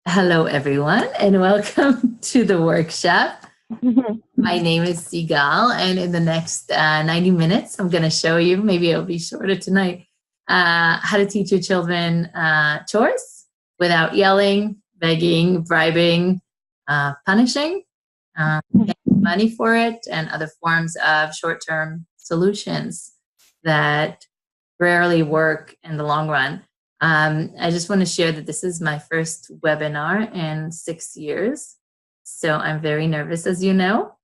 Hello, everyone, and welcome to the workshop. My name is Sigal, and in the next 90 minutes, I'm going to show you, maybe it'll be shorter tonight, how to teach your children chores without yelling, begging, bribing, punishing, getting money for it, and other forms of short-term solutions that rarely work in the long run. I just want to share that this is my first webinar in 6 years, so I'm very nervous, as you know.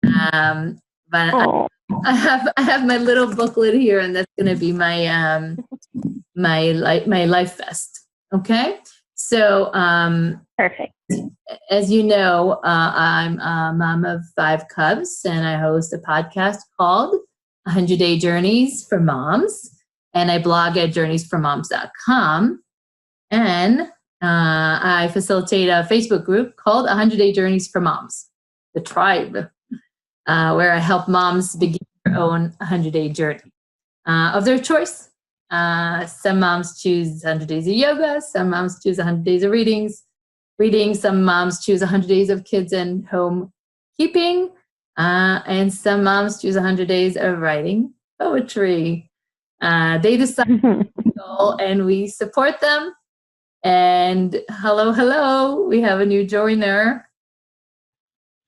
But I have my little booklet here, and that's going to be my my life vest. Okay, so perfect. As you know, I'm a mom of 5 cubs, and I host a podcast called 100-Day Journeys for Moms. And I blog at journeysformoms.com. And I facilitate a Facebook group called 100-Day Journeys for Moms, the tribe, where I help moms begin their own 100-day journey of their choice. Some moms choose 100 days of yoga. Some moms choose 100 days of reading. Some moms choose 100 days of kids and home keeping. And some moms choose 100 days of writing poetry. They decide and we support them. And hello, we have a new joiner.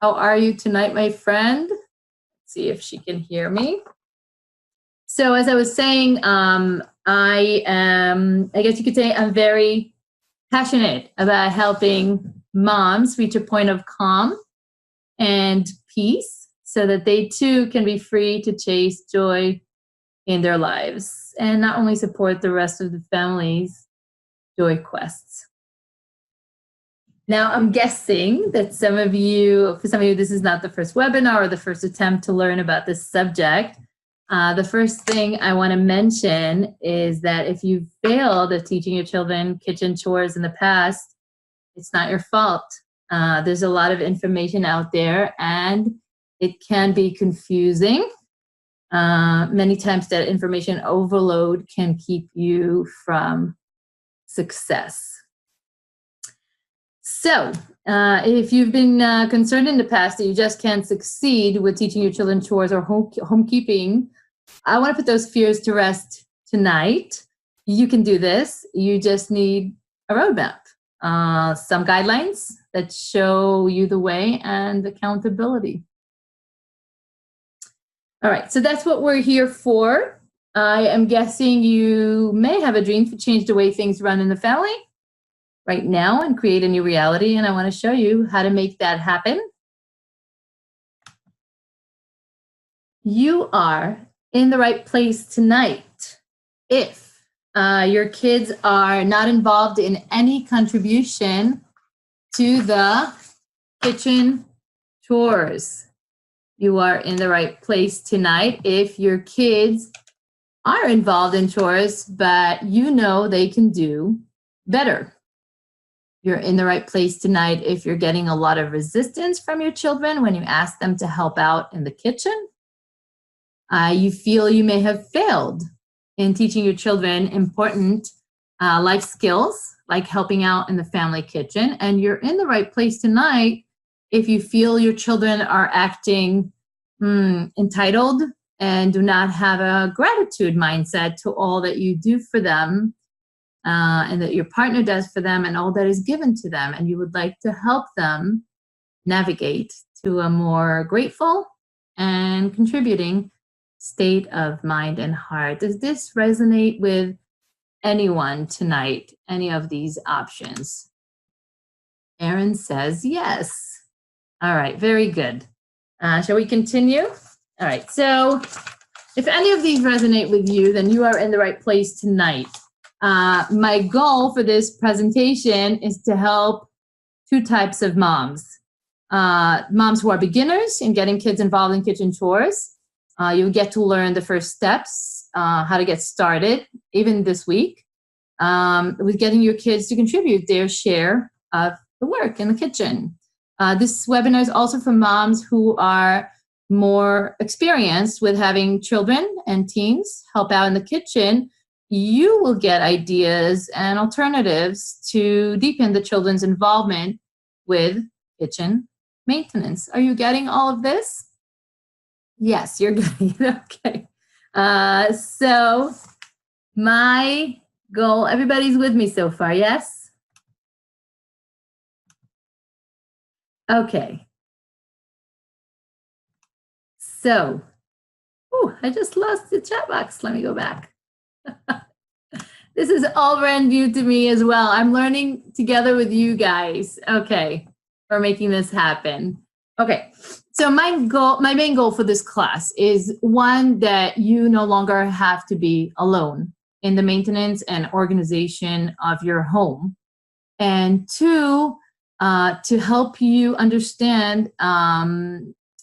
How are you tonight, my friend? Let's see if she can hear me. So as I was saying, I guess you could say I'm very passionate about helping moms reach a point of calm and peace so that they too can be free to chase joy in their lives and not only support the rest of the family's joy quests. Now, I'm guessing that for some of you, this is not the first webinar or the first attempt to learn about this subject. The first thing I want to mention is that if you've failed at teaching your children kitchen chores in the past, it's not your fault. There's a lot of information out there, and it can be confusing. Many times that information overload can keep you from success. So if you've been concerned in the past that you just can't succeed with teaching your children chores or homekeeping, I want to put those fears to rest tonight. You can do this. You just need a roadmap, some guidelines that show you the way, and accountability. All right, so that's what we're here for. I am guessing you may have a dream to change the way things run in the family right now and create a new reality, and I want to show you how to make that happen. You are in the right place tonight if your kids are not involved in any contribution to the kitchen chores. You are in the right place tonight if your kids are involved in chores, but you know they can do better. You're in the right place tonight if you're getting a lot of resistance from your children when you ask them to help out in the kitchen. You feel you may have failed in teaching your children important life skills, like helping out in the family kitchen, and you're in the right place tonight if you feel your children are acting entitled and do not have a gratitude mindset to all that you do for them and that your partner does for them and all that is given to them, and you would like to help them navigate to a more grateful and contributing state of mind and heart. Does this resonate with anyone tonight, any of these options? Erin says yes. All right, very good. Shall we continue? All right, so if any of these resonate with you, then you are in the right place tonight. My goal for this presentation is to help 2 types of moms. Moms who are beginners in getting kids involved in kitchen chores. You get to learn the first steps, how to get started, even this week, with getting your kids to contribute their share of the work in the kitchen. This webinar is also for moms who are more experienced with having children and teens help out in the kitchen. you will get ideas and alternatives to deepen the children's involvement with kitchen maintenance. Are you getting all of this? Yes, you're getting it. Okay. So my goal, everybody's with me so far, yes? Okay. So, I just lost the chat box. Let me go back. This is all brand new to me as well. I'm learning together with you guys. Okay, we're making this happen. Okay, so my main goal for this class is one, that you no longer have to be alone in the maintenance and organization of your home. And two, to help you understand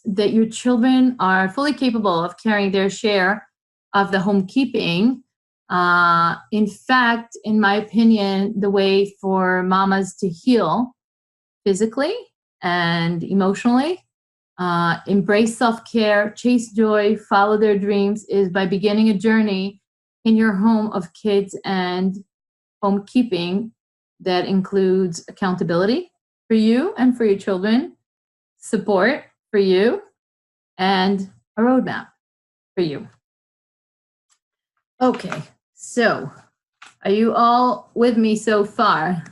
that your children are fully capable of carrying their share of the homekeeping. In fact, in my opinion, the way for mamas to heal physically and emotionally, embrace self-care, chase joy, follow their dreams, is by beginning a journey in your home of kids and homekeeping that includes accountability for you and for your children, support for you, and a roadmap for you. Okay, so are you all with me so far?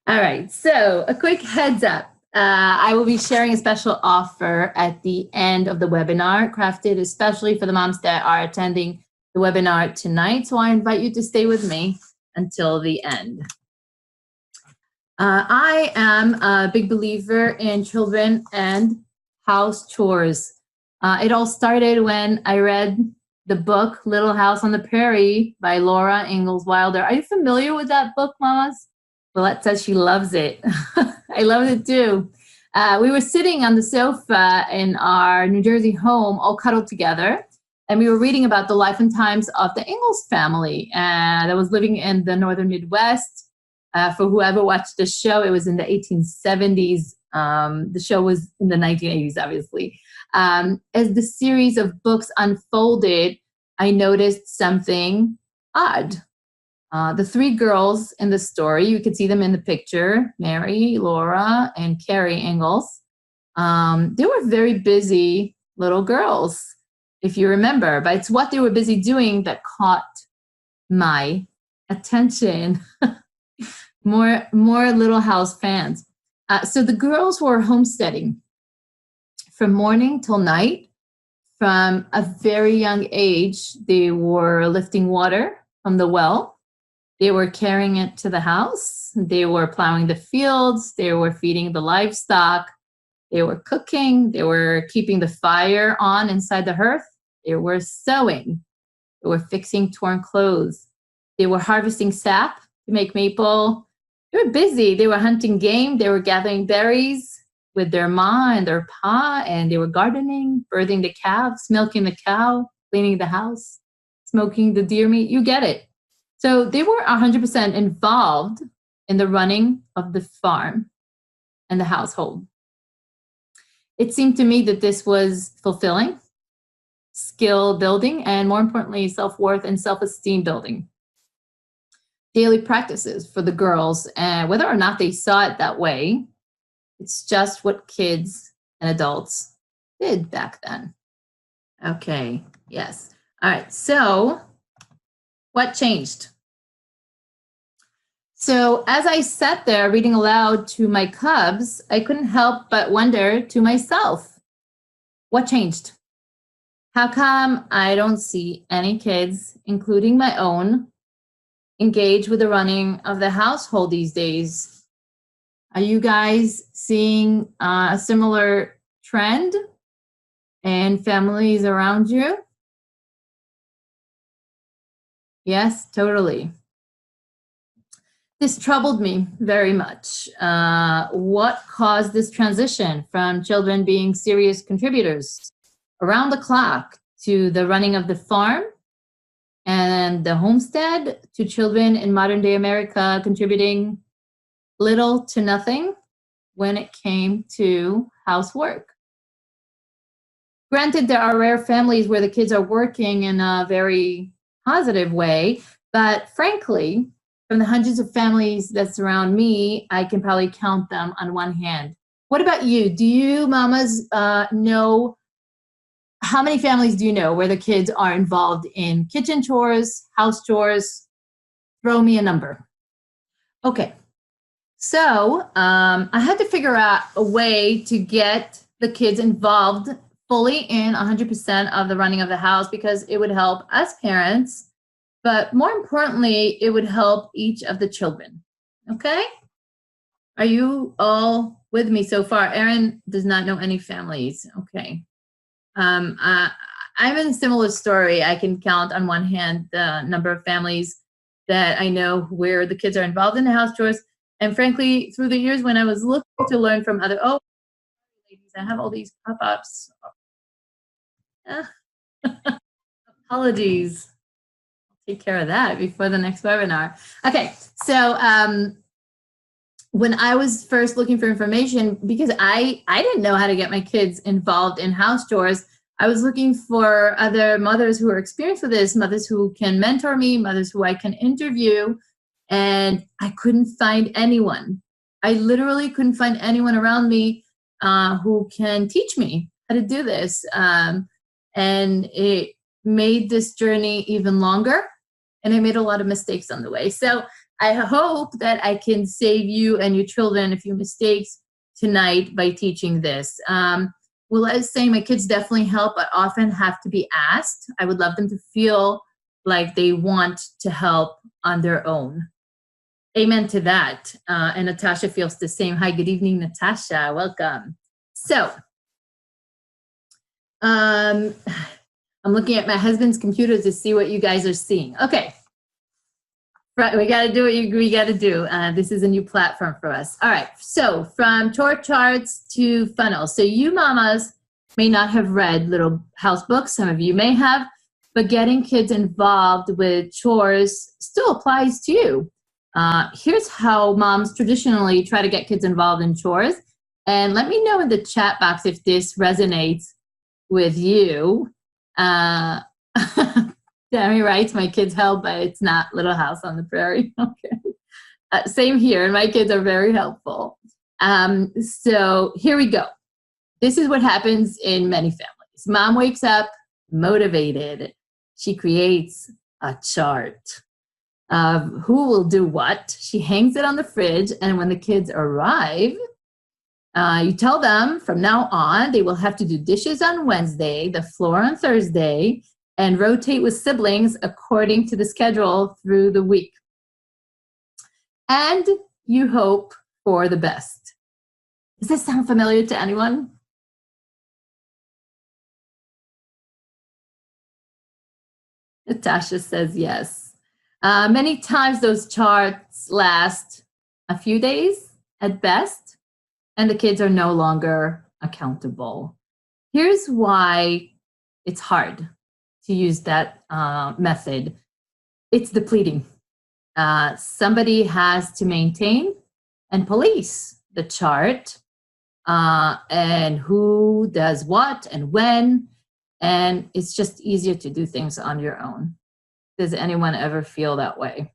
All right, so a quick heads up. I will be sharing a special offer at the end of the webinar, crafted especially for the moms that are attending the webinar tonight. So I invite you to stay with me until the end. I am a big believer in children and house chores. It all started when I read the book Little House on the Prairie by Laura Ingalls Wilder. Are you familiar with that book, mamas? Willette says she loves it. I loved it too. We were sitting on the sofa in our New Jersey home, all cuddled together, and we were reading about the life and times of the Ingalls family that was living in the northern Midwest. For whoever watched the show, it was in the 1870s. The show was in the 1980s, obviously. As the series of books unfolded, I noticed something odd. The three girls in the story, you could see them in the picture, Mary, Laura, and Carrie Ingalls. They were very busy little girls, if you remember, but it's what they were busy doing that caught my attention. More Little House fans. So the girls were homesteading from morning till night. From a very young age, they were lifting water from the well. They were carrying it to the house. They were plowing the fields. They were feeding the livestock. They were cooking. They were keeping the fire on inside the hearth. They were sewing. They were fixing torn clothes. They were harvesting sap to make maple. They were busy. They were hunting game. They were gathering berries with their ma and their pa, and they were gardening, birthing the calves, milking the cow, cleaning the house, smoking the deer meat. You get it. So they were 100% involved in the running of the farm and the household. It seemed to me that this was fulfilling, skill building, and more importantly, self-worth and self-esteem building. Daily practices for the girls, and whether or not they saw it that way, it's just what kids and adults did back then. Okay, yes. All right, so what changed? So as I sat there reading aloud to my cubs, I couldn't help but wonder to myself, what changed? How come I don't see any kids, including my own, engage with the running of the household these days? Are you guys seeing a similar trend in families around you? Yes, totally. This troubled me very much. What caused this transition from children being serious contributors around the clock to the running of the farm and the homestead, to children in modern day America contributing little to nothing when it came to housework? Granted, there are rare families where the kids are working in a very positive way. But frankly, from the hundreds of families that surround me, I can probably count them on one hand. What about you? Do you mamas know, how many families do you know where the kids are involved in kitchen chores, house chores? Throw me a number. Okay. So I had to figure out a way to get the kids involved fully in 100% of the running of the house, because it would help us parents, but more importantly, it would help each of the children. Okay? Are you all with me so far? Erin does not know any families. Okay. I'm in a similar story. I can count on one hand the number of families that I know where the kids are involved in the house chores. And frankly, through the years when I was looking to learn from other, ladies, I have all these pop-ups. Apologies. I'll take care of that before the next webinar. Okay, so when I was first looking for information, because I didn't know how to get my kids involved in house chores, I was looking for other mothers who are experienced with this, mothers who can mentor me, mothers who I can interview, and I couldn't find anyone. I literally couldn't find anyone around me who can teach me how to do this. And it made this journey even longer, and I made a lot of mistakes on the way. So I hope that I can save you and your children a few mistakes tonight by teaching this. Well, I was saying my kids definitely help, but often have to be asked. I would love them to feel like they want to help on their own. Amen to that. And Natasha feels the same. Hi, good evening, Natasha. Welcome. So, I'm looking at my husband's computer to see what you guys are seeing. Okay. Right, we got to do what we got to do. This is a new platform for us. All right, so from chore charts to funnels. So you mamas may not have read Little House books. Some of you may have, but getting kids involved with chores still applies to you. Here's how moms traditionally try to get kids involved in chores. And let me know in the chat box if this resonates with you. Tammy writes, my kids help, but it's not Little House on the Prairie. Okay. Same here, and my kids are very helpful. So here we go. This is what happens in many families. Mom wakes up motivated. She creates a chart of who will do what. She hangs it on the fridge, and when the kids arrive, you tell them from now on they will have to do dishes on Wednesday, the floor on Thursday, and rotate with siblings according to the schedule through the week. And you hope for the best. Does this sound familiar to anyone? Natasha says yes. Many times those charts last a few days at best, and the kids are no longer accountable. Here's why it's hard to use that method. It's depleting. Somebody has to maintain and police the chart, and who does what and when, and it's just easier to do things on your own. Does anyone ever feel that way?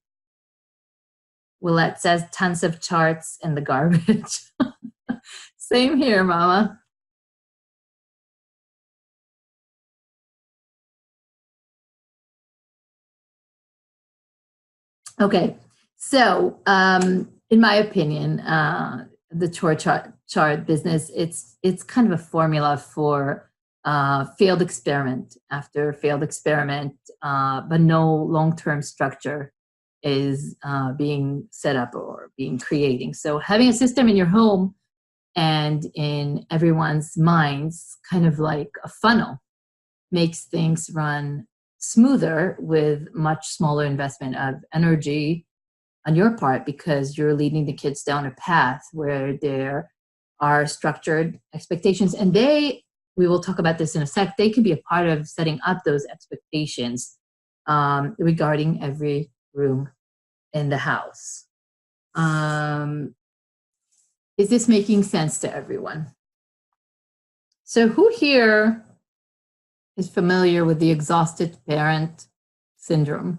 Willette says tons of charts in the garbage. Same here, Mama. Okay, so in my opinion, the chore chart business, it's kind of a formula for failed experiment after failed experiment, but no long-term structure is being set up or being creating. So having a system in your home and in everyone's minds, kind of like a funnel, makes things run smoother with much smaller investment of energy on your part, because you're leading the kids down a path where there are structured expectations, and we will talk about this in a sec, they can be a part of setting up those expectations regarding every room in the house. Is this making sense to everyone? So who here is familiar with the exhausted parent syndrome.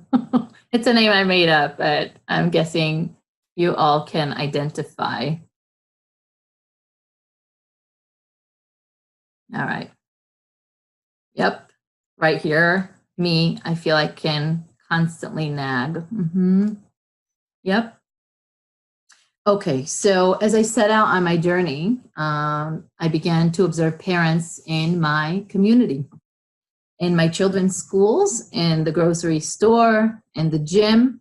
It's a name I made up, but I'm guessing you all can identify. All right. Yep. Right here, me, I feel I can constantly nag. Yep. Okay, so as I set out on my journey, I began to observe parents in my community, in my children's schools, in the grocery store, in the gym.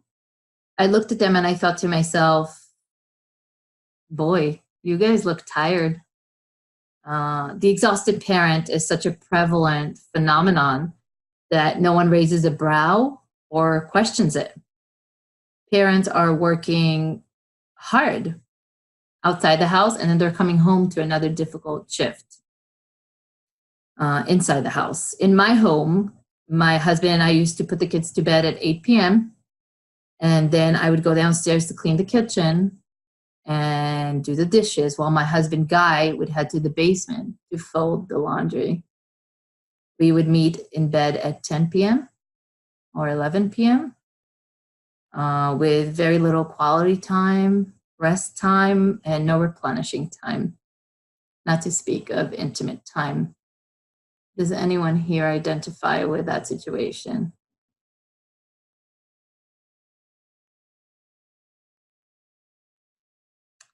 I looked at them and I thought to myself, boy, you guys look tired. The exhausted parent is such a prevalent phenomenon that no one raises a brow or questions it. Parents are working hard outside the house, and then they're coming home to another difficult shift inside the house. In my home, my husband and I used to put the kids to bed at 8 p.m. And then I would go downstairs to clean the kitchen and do the dishes while my husband, Guy, would head to the basement to fold the laundry. We would meet in bed at 10 p.m. or 11 p.m. With very little quality time, rest time, and no replenishing time, not to speak of intimate time. Does anyone here identify with that situation?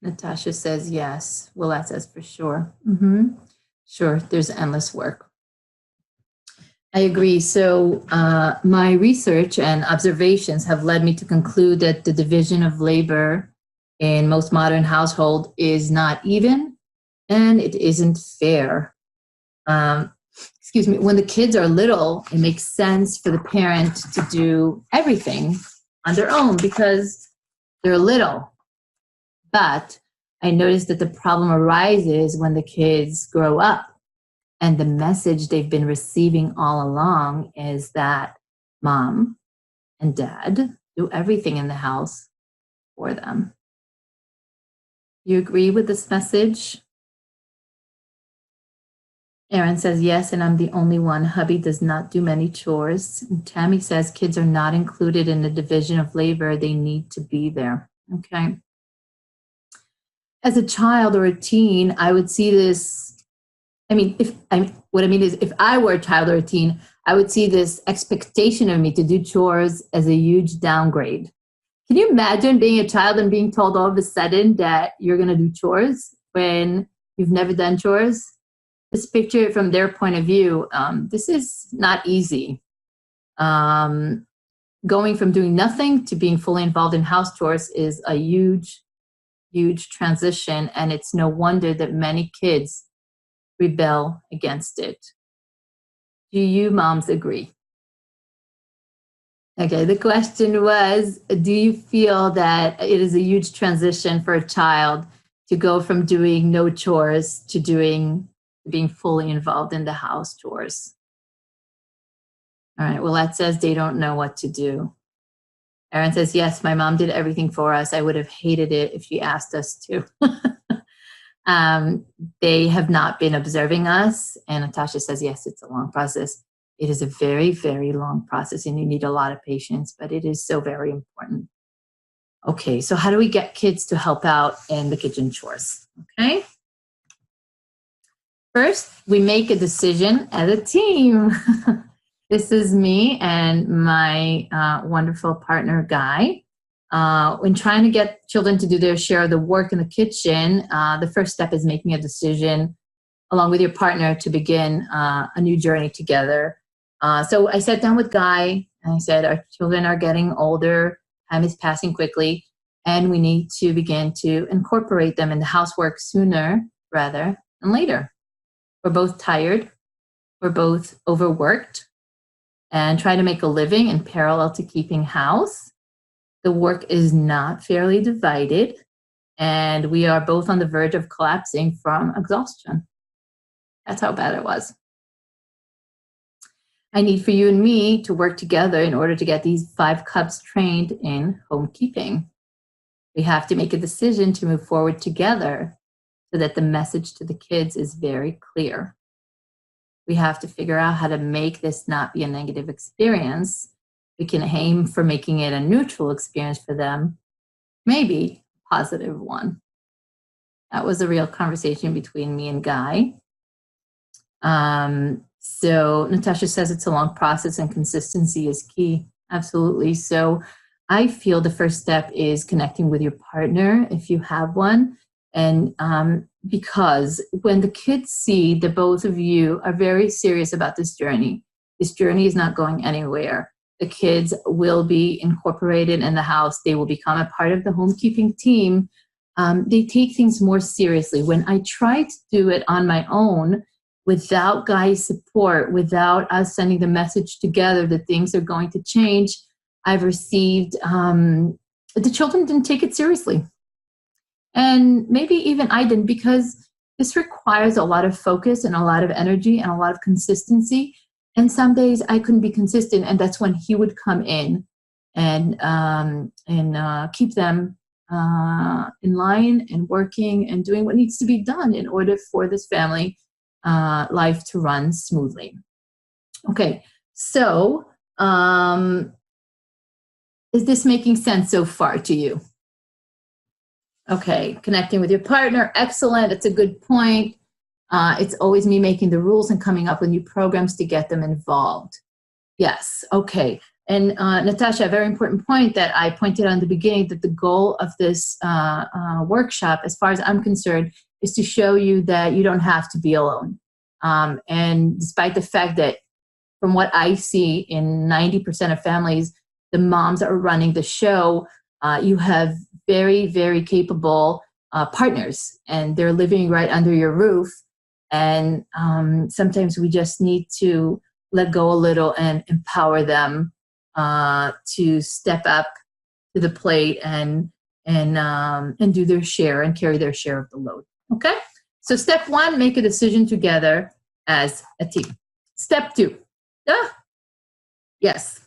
Natasha says yes. Willette says for sure. Sure, there's endless work. I agree. So my research and observations have led me to conclude that the division of labor in most modern households is not even, and it isn't fair. Excuse me, when the kids are little, it makes sense for the parent to do everything on their own because they're little. But I noticed that the problem arises when the kids grow up and the message they've been receiving all along is that mom and dad do everything in the house for them. You agree with this message? Erin says yes, and I'm the only one. Hubby does not do many chores. And Tammy says kids are not included in the division of labor. They need to be there. Okay. As a child or a teen, I would see this. What I mean is, if I were a child or a teen, I would see this expectation of me to do chores as a huge downgrade. Can you imagine being a child and being told all of a sudden that you're going to do chores when you've never done chores? Just picture it from their point of view. This is not easy. Going from doing nothing to being fully involved in house chores is a huge transition, and it's no wonder that many kids rebel against it. Do you moms agree? Okay, the question was, do you feel that it is a huge transition for a child to go from doing no chores to being fully involved in the house chores? All right, well, that says they don't know what to do. Erin says, yes, my mom did everything for us. I would have hated it if she asked us to. They have not been observing us. And Natasha says, yes, it's a long process. It is a very, very long process, and you need a lot of patience, but it is so very important. Okay, so how do we get kids to help out in the kitchen chores? Okay. First, we make a decision as a team. This is me and my wonderful partner, Guy. When trying to get children to do their share of the work in the kitchen, the first step is making a decision along with your partner to begin a new journey together. So I sat down with Guy and I said, our children are getting older, time is passing quickly, and we need to begin to incorporate them in the housework sooner rather than later. We're both tired, we're both overworked, and trying to make a living in parallel to keeping house. The work is not fairly divided, and we are both on the verge of collapsing from exhaustion. That's how bad it was. I need for you and me to work together in order to get these 5 cubs trained in homekeeping. We have to make a decision to move forward together so that the message to the kids is very clear. We have to figure out how to make this not be a negative experience we can aim for making it a neutral experience for them, maybe a positive one. That was a real conversation between me and Guy. So Natasha says it's a long process and consistency is key. Absolutely. So I feel the first step is connecting with your partner if you have one. And because when the kids see that both of you are very serious about this journey is not going anywhere. The kids will be incorporated in the house. They will become a part of the homekeeping team. They take things more seriously. When I try to do it on my own, without Guy's support, without us sending the message together that things are going to change, I've received, the children didn't take it seriously. And maybe even I didn't, because this requires a lot of focus and a lot of energy and a lot of consistency. And some days I couldn't be consistent, and that's when he would come in and keep them in line and working and doing what needs to be done in order for this family life to run smoothly. Okay, so is this making sense so far to you? Okay, connecting with your partner, excellent. That's a good point. It's always me making the rules and coming up with new programs to get them involved. Yes, okay. And Natasha, a very important point that I pointed out in the beginning, that the goal of this workshop, as far as I'm concerned, is to show you that you don't have to be alone. And despite the fact that from what I see in 90% of families, the moms are running the show, you have very, very capable partners, and they're living right under your roof. And sometimes we just need to let go a little and empower them to step up to the plate and do their share and carry their share of the load. Okay? So step 1, make a decision together as a team. Step 2. Yes.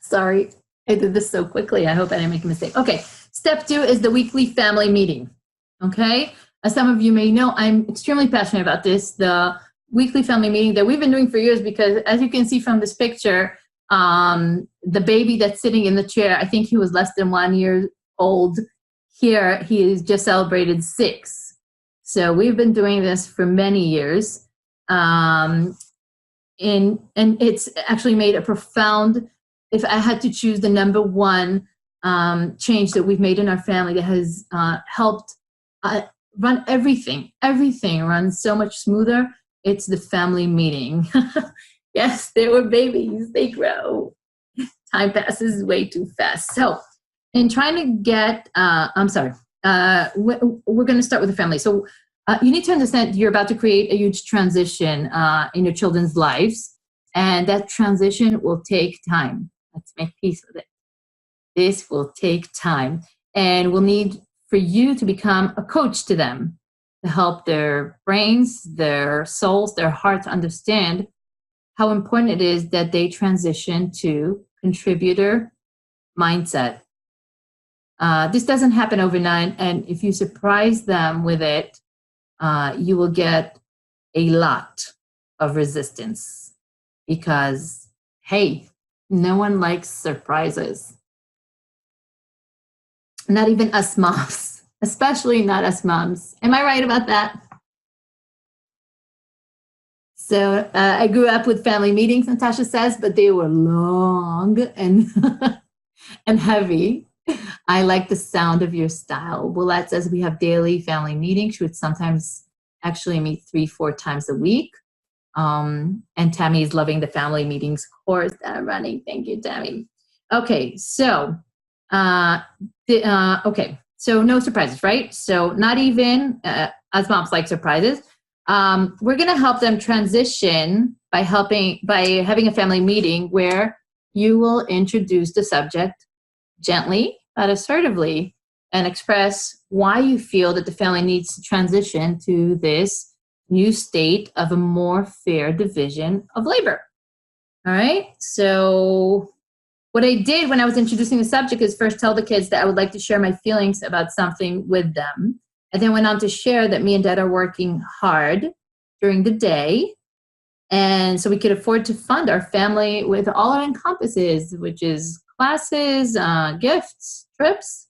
Sorry, I did this so quickly. I hope I didn't make a mistake. Okay, step 2 is the weekly family meeting. Okay? As some of you may know, I'm extremely passionate about this, the weekly family meeting that we've been doing for years, because as you can see from this picture, the baby that's sitting in the chair, I think he was less than 1 year old. Here, he has just celebrated 6. So we've been doing this for many years. And it's actually made a profound, if I had to choose the number one change that we've made in our family that has helped run everything runs so much smoother, it's the family meeting. Yes, they were babies, they grow. Time passes way too fast. So in trying to get, we're going to start with the family. So you need to understand you're about to create a huge transition in your children's lives, and that transition will take time. Let's make peace with it. This will take time, and we'll need for you to become a coach to them, to help their brains, their souls, their hearts understand how important it is that they transition to contributor mindset. This doesn't happen overnight, and if you surprise them with it, you will get a lot of resistance, because, hey, no one likes surprises. Not even us moms, especially not us moms. Am I right about that? So I grew up with family meetings, Natasha says, but they were long and and heavy. I like the sound of your style. Willette says we have daily family meetings. She would sometimes actually meet 3-4 times a week. And Tammy is loving the family meetings course that I'm running. Thank you, Tammy. Okay, so so no surprises, right? So not even as moms like surprises. We're going to help them transition by having a family meeting where you will introduce the subject gently but assertively and express why you feel that the family needs to transition to this new state of a more fair division of labor. All right. So what I did when I was introducing the subject is first tell the kids that I would like to share my feelings about something with them. And then went on to share that me and Dad are working hard during the day And so we could afford to fund our family with all our encompasses, which is classes, gifts, trips.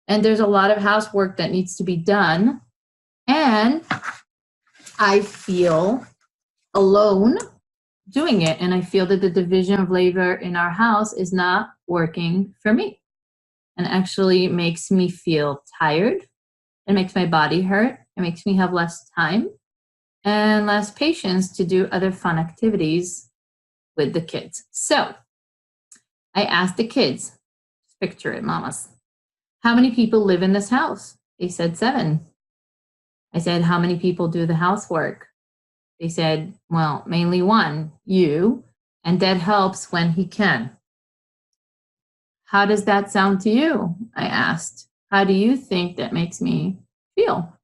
And there's a lot of housework that needs to be done. And I feel alone doing it. And I feel that the division of labor in our house is not working for me, and actually makes me feel tired. It makes my body hurt. It makes me have less time and less patience to do other fun activities with the kids. So I asked the kids, picture it, mamas, how many people live in this house? They said 7. I said, how many people do the housework? They said, well, mainly 1, you, and Dad helps when he can. How does that sound to you? I asked. How do you think that makes me feel?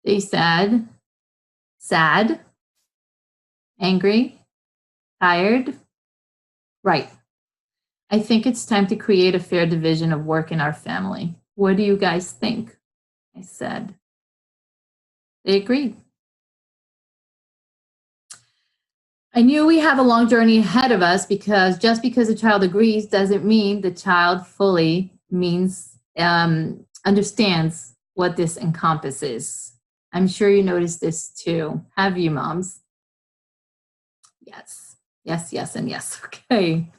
They said, sad, angry, tired. Right. I think it's time to create a fair division of work in our family. What do you guys think? I said. They agreed. I knew we have a long journey ahead of us, because just because a child agrees doesn't mean the child fully understands what this encompasses. I'm sure you noticed this too. Have you, moms? Yes, yes, yes, and yes. Okay.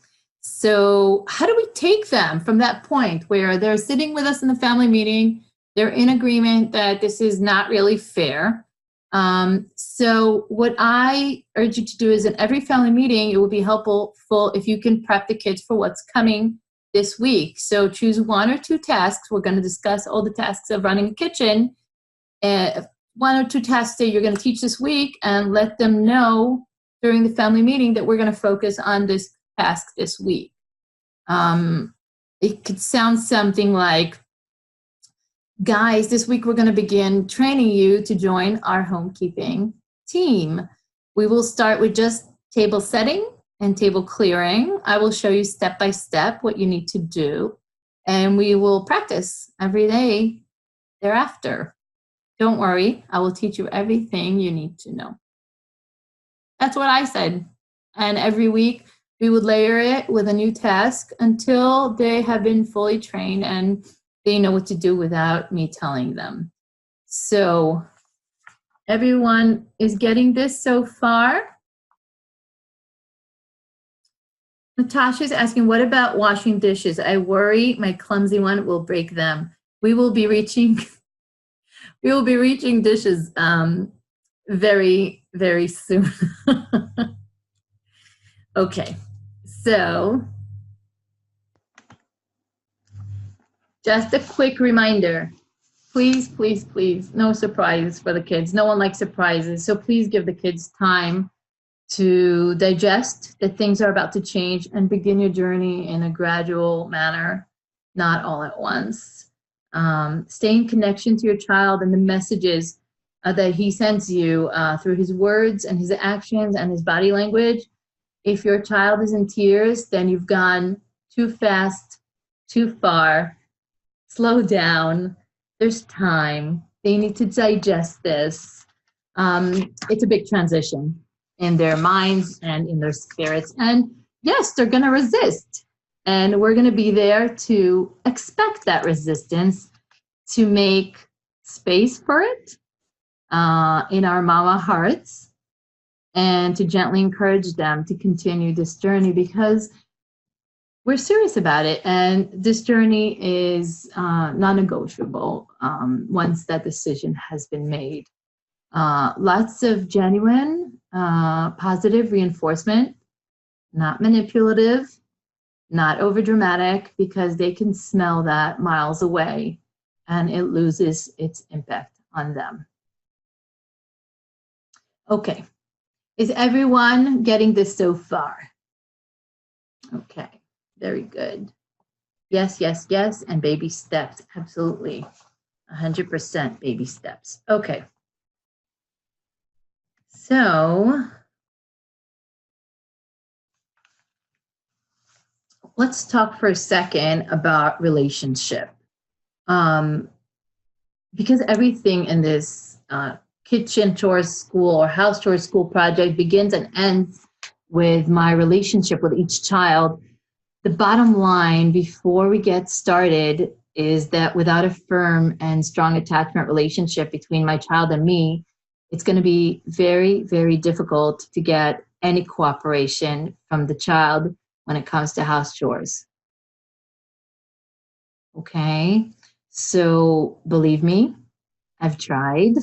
So how do we take them from that point where they're sitting with us in the family meeting, they're in agreement that this is not really fair? So what I urge you to do is, in every family meeting, it will be helpful if you can prep the kids for what's coming this week. So choose 1 or 2 tasks. We're going to discuss all the tasks of running a kitchen. 1 or 2 tasks that you're going to teach this week, and let them know during the family meeting that we're going to focus on this task this week. It could sound something like, guys, this week we're going to begin training you to join our homekeeping team. We will start with just table setting and table clearing. I will show you step by step what you need to do, and we will practice every day thereafter. Don't worry, I will teach you everything you need to know. That's what I said. And every week we would layer it with a new task until they have been fully trained and they know what to do without me telling them. So everyone is getting this so far? Natasha's asking, what about washing dishes? I worry my clumsy one will break them. We will be reaching dishes very, very soon. Okay, so just a quick reminder, please, please, please, no surprises for the kids. No one likes surprises, so please give the kids time to digest that things are about to change and begin your journey in a gradual manner, not all at once. Stay in connection to your child and the messages that he sends you through his words and his actions and his body language. If your child is in tears, then you've gone too fast, too far. Slow down. There's time. They need to digest this. It's a big transition in their minds and in their spirits. And yes, they're going to resist. And we're going to be there to expect that resistance, to make space for it in our mama hearts, and to gently encourage them to continue this journey, because we're serious about it. And this journey is non-negotiable once that decision has been made. Lots of genuine, positive reinforcement, not manipulative, not overdramatic, because they can smell that miles away and it loses its impact on them. Okay, is everyone getting this so far? Okay, very good. Yes, yes, yes, and baby steps, absolutely. 100% baby steps. Okay. So let's talk for a second about relationship. Because everything in this kitchen chores school or house chores school project begins and ends with my relationship with each child. The bottom line before we get started is that without a firm and strong attachment relationship between my child and me, it's going to be very, very difficult to get any cooperation from the child when it comes to house chores. Okay, so believe me, I've tried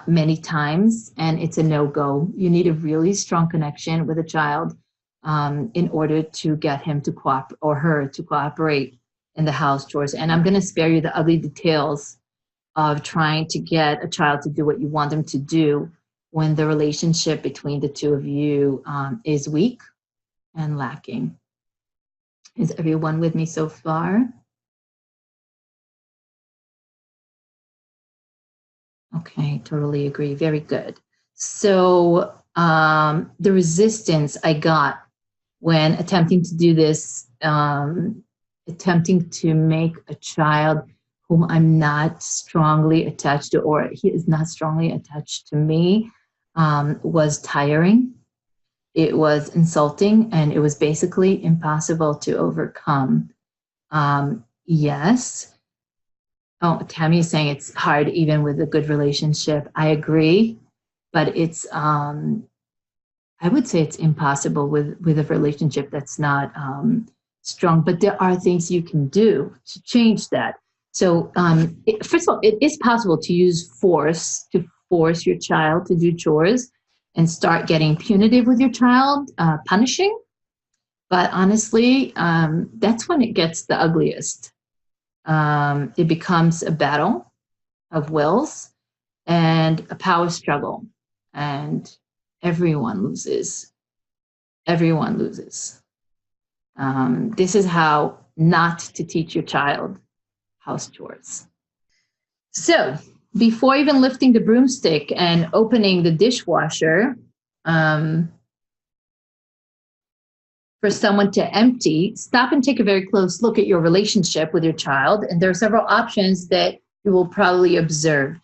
many times, and it's a no-go. You need a really strong connection with a child in order to get him to cooperate or her to cooperate in the house chores. And I'm going to spare you the ugly details of trying to get a child to do what you want them to do when the relationship between the two of you is weak and lacking. Is everyone with me so far? Okay, totally agree. Very good. So the resistance I got when attempting to do this, attempting to make a child whom I'm not strongly attached to, or he is not strongly attached to me, was tiring. It was insulting, and it was basically impossible to overcome. Yes. Oh, Tammy is saying it's hard even with a good relationship. I agree, but it's, I would say it's impossible with a relationship that's not strong, but there are things you can do to change that. So first of all, it is possible to use force to force your child to do chores and start getting punitive with your child, punishing. But honestly, that's when it gets the ugliest. It becomes a battle of wills and a power struggle, and everyone loses. Everyone loses. This is how not to teach your child house chores. So before even lifting the broomstick and opening the dishwasher for someone to empty, stop and take a very close look at your relationship with your child. And there are several options that you will probably observe.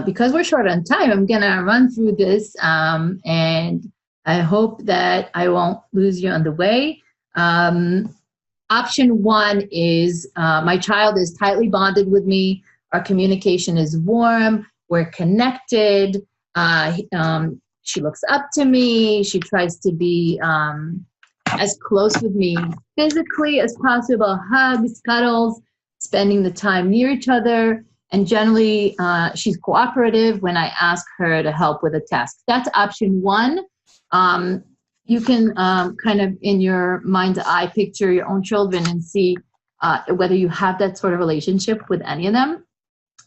Because we're short on time, I'm going to run through this, and I hope that I won't lose you on the way. Option one is my child is tightly bonded with me. Our communication is warm. We're connected. She looks up to me. She tries to be as close with me physically as possible, hugs, cuddles, spending the time near each other. And generally, she's cooperative when I ask her to help with a task. That's option one. You can kind of in your mind's eye picture your own children and see whether you have that sort of relationship with any of them.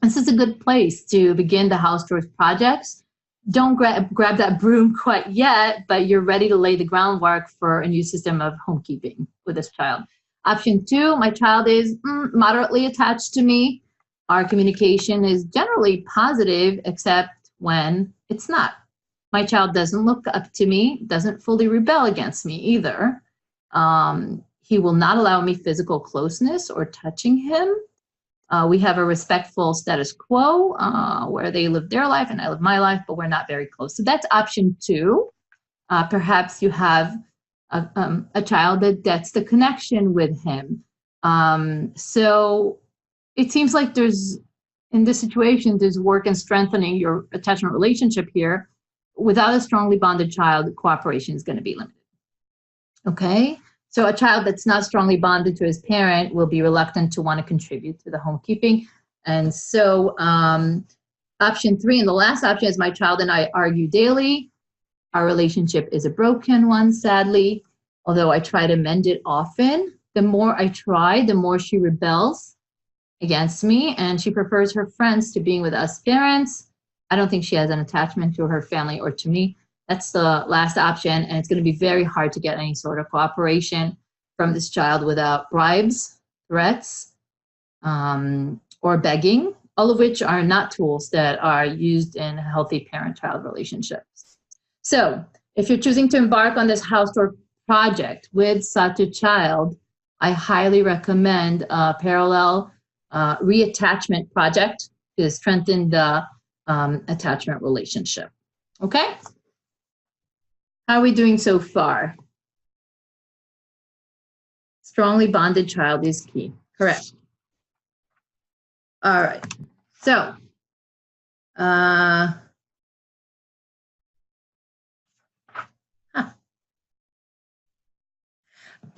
This is a good place to begin the house chores projects. Don't grab that broom quite yet, but you're ready to lay the groundwork for a new system of homekeeping with this child. Option two, my child is moderately attached to me. Our communication is generally positive, except when it's not. My child doesn't look up to me, doesn't fully rebel against me either. He will not allow me physical closeness or touching him. We have a respectful status quo where they live their life and I live my life, but we're not very close. So that's option two. Perhaps you have a child that's the connection with him. So it seems like in this situation, there's work in strengthening your attachment relationship here. Without a strongly bonded child, cooperation is going to be limited. Okay? So a child that's not strongly bonded to his parent will be reluctant to want to contribute to the homekeeping. And so option three, and the last option, is my child and I argue daily. Our relationship is a broken one, sadly. Although I try to mend it often, the more I try, the more she rebels against me, and she prefers her friends to being with us parents. I don't think she has an attachment to her family or to me. That's the last option, and it's going to be very hard to get any sort of cooperation from this child without bribes, threats, or begging, all of which are not tools that are used in healthy parent-child relationships. So if you're choosing to embark on this house chore project with such a child, I highly recommend a parallel reattachment project to strengthen the attachment relationship. Okay? How are we doing so far? Strongly bonded child is key. Correct. All right. So, oh,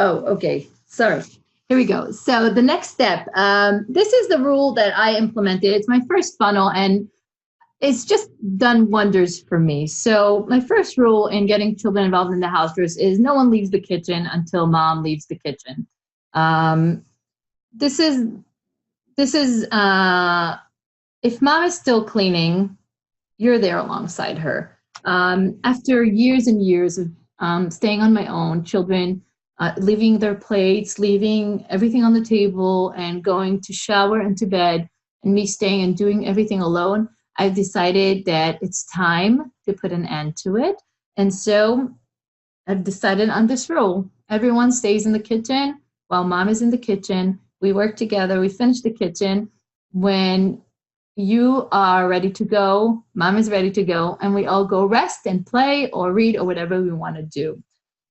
okay. Sorry. Here we go. So the next step, this is the rule that I implemented. It's my first funnel, and it's just done wonders for me. So my first rule in getting children involved in the house chores is no one leaves the kitchen until mom leaves the kitchen. This is if mom is still cleaning, you're there alongside her. After years and years of staying on my own, children leaving their plates, leaving everything on the table, and going to shower and to bed, and me staying and doing everything alone, I've decided that it's time to put an end to it. And so I've decided on this rule. Everyone stays in the kitchen while mom is in the kitchen. We work together. We finish the kitchen. When you are ready to go, mom is ready to go, and we all go rest and play or read or whatever we want to do.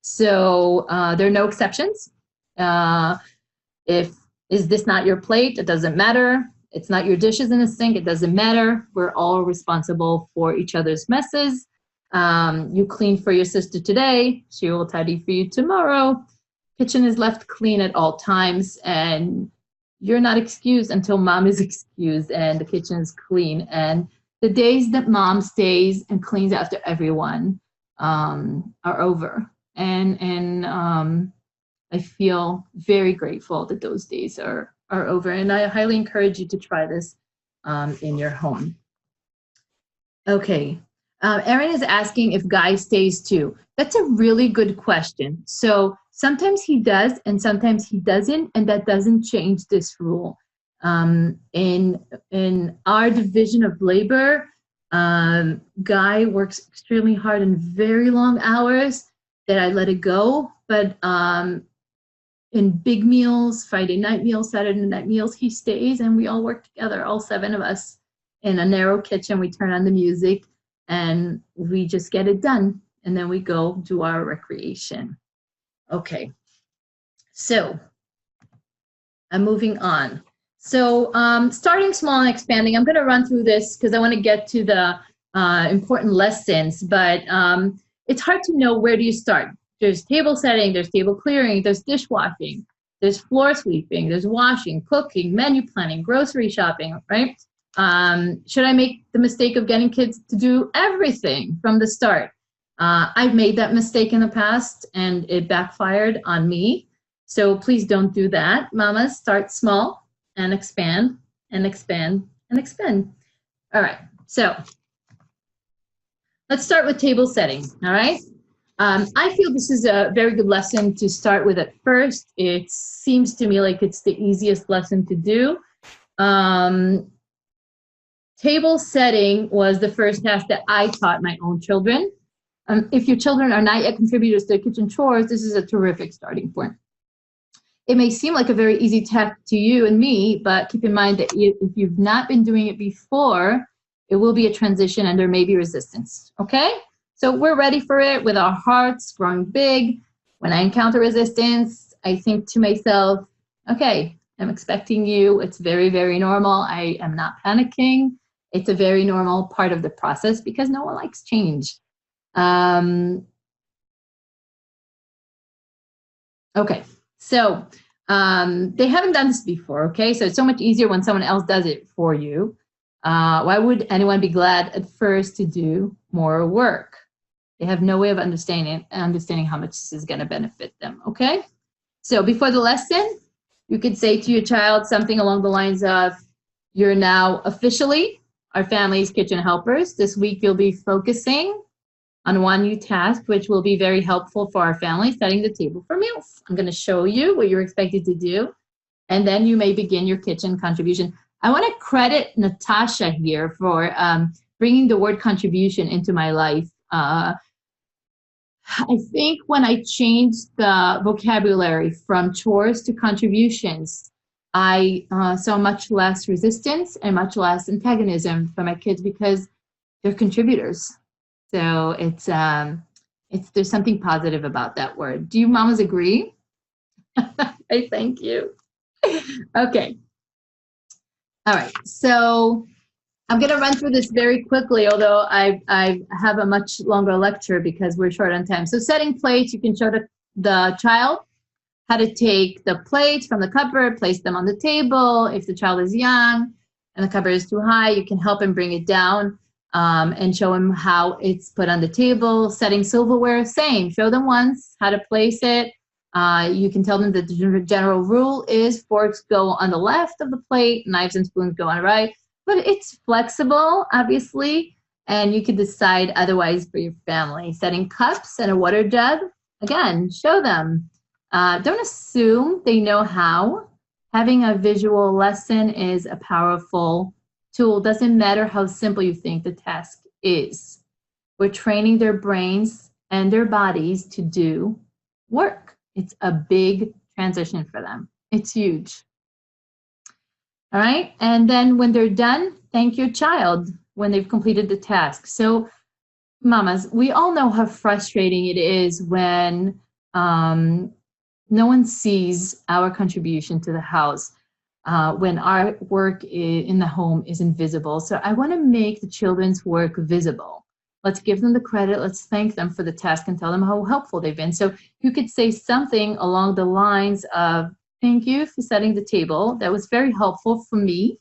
So there are no exceptions. If is this not your plate, it doesn't matter. It's not your dishes in the sink, it doesn't matter. We're all responsible for each other's messes. You clean for your sister today, she will tidy for you tomorrow. Kitchen is left clean at all times, and you're not excused until mom is excused and the kitchen is clean. And the days that mom stays and cleans after everyone are over. And I feel very grateful that those days are over. And I highly encourage you to try this in your home. Okay. Erin is asking if Guy stays too. That's a really good question. So sometimes he does and sometimes he doesn't, and that doesn't change this rule. In our division of labor, Guy works extremely hard and very long hours that I let it go. But in big meals, Friday night meals, Saturday night meals, he stays and we all work together, all 7 of us in a narrow kitchen. We turn on the music and we just get it done. And then we go do our recreation. Okay, so I'm moving on. So starting small and expanding, I'm going to run through this because I want to get to the important lessons, but it's hard to know where do you start. There's table setting, there's table clearing, there's dishwashing, there's floor sweeping, there's washing, cooking, menu planning, grocery shopping, right? Should I make the mistake of getting kids to do everything from the start? I've made that mistake in the past and it backfired on me. So please don't do that. Mamas, start small and expand and expand and expand. All right, so let's start with table setting, all right? I feel this is a very good lesson to start with at first. It seems to me like it's the easiest lesson to do. Table setting was the first task that I taught my own children. If your children are not yet contributors to kitchen chores, this is a terrific starting point. It may seem like a very easy task to you and me, but keep in mind that if you've not been doing it before, it will be a transition and there may be resistance, okay? So we're ready for it with our hearts growing big. When I encounter resistance, I think to myself, okay, I'm expecting you. It's very, very normal. I am not panicking. It's a very normal part of the process because no one likes change. Okay, so they haven't done this before, okay? So it's so much easier when someone else does it for you. Why would anyone be glad at first to do more work? They have no way of understanding how much this is going to benefit them, okay? So before the lesson, you could say to your child something along the lines of, you're now officially our family's kitchen helpers. This week you'll be focusing on one new task, which will be very helpful for our family, setting the table for meals. I'm going to show you what you're expected to do, and then you may begin your kitchen contribution. I want to credit Natasha here for bringing the word contribution into my life. I think when I changed the vocabulary from chores to contributions, I saw much less resistance and much less antagonism from my kids because they're contributors. So it's there's something positive about that word. Do you mamas agree? I thank you. Okay. All right. So I'm going to run through this very quickly, although I have a much longer lecture because we're short on time. So setting plates, you can show the child how to take the plates from the cupboard, place them on the table. If the child is young and the cupboard is too high, you can help him bring it down and show him how it's put on the table. Setting silverware, same. Show them once how to place it. You can tell them that the general rule is forks go on the left of the plate, knives and spoons go on the right. But it's flexible, obviously, and you can decide otherwise for your family. Setting cups and a water jug, again, show them. Don't assume they know how. Having a visual lesson is a powerful tool. Doesn't matter how simple you think the task is. We're training their brains and their bodies to do work. It's a big transition for them. It's huge. All right, and then when they're done, thank your child when they've completed the task. So, mamas, we all know how frustrating it is when no one sees our contribution to the house, when our work in the home is invisible. So I want to make the children's work visible. Let's give them the credit. Let's thank them for the task and tell them how helpful they've been. So you could say something along the lines of, thank you for setting the table. That was very helpful for me.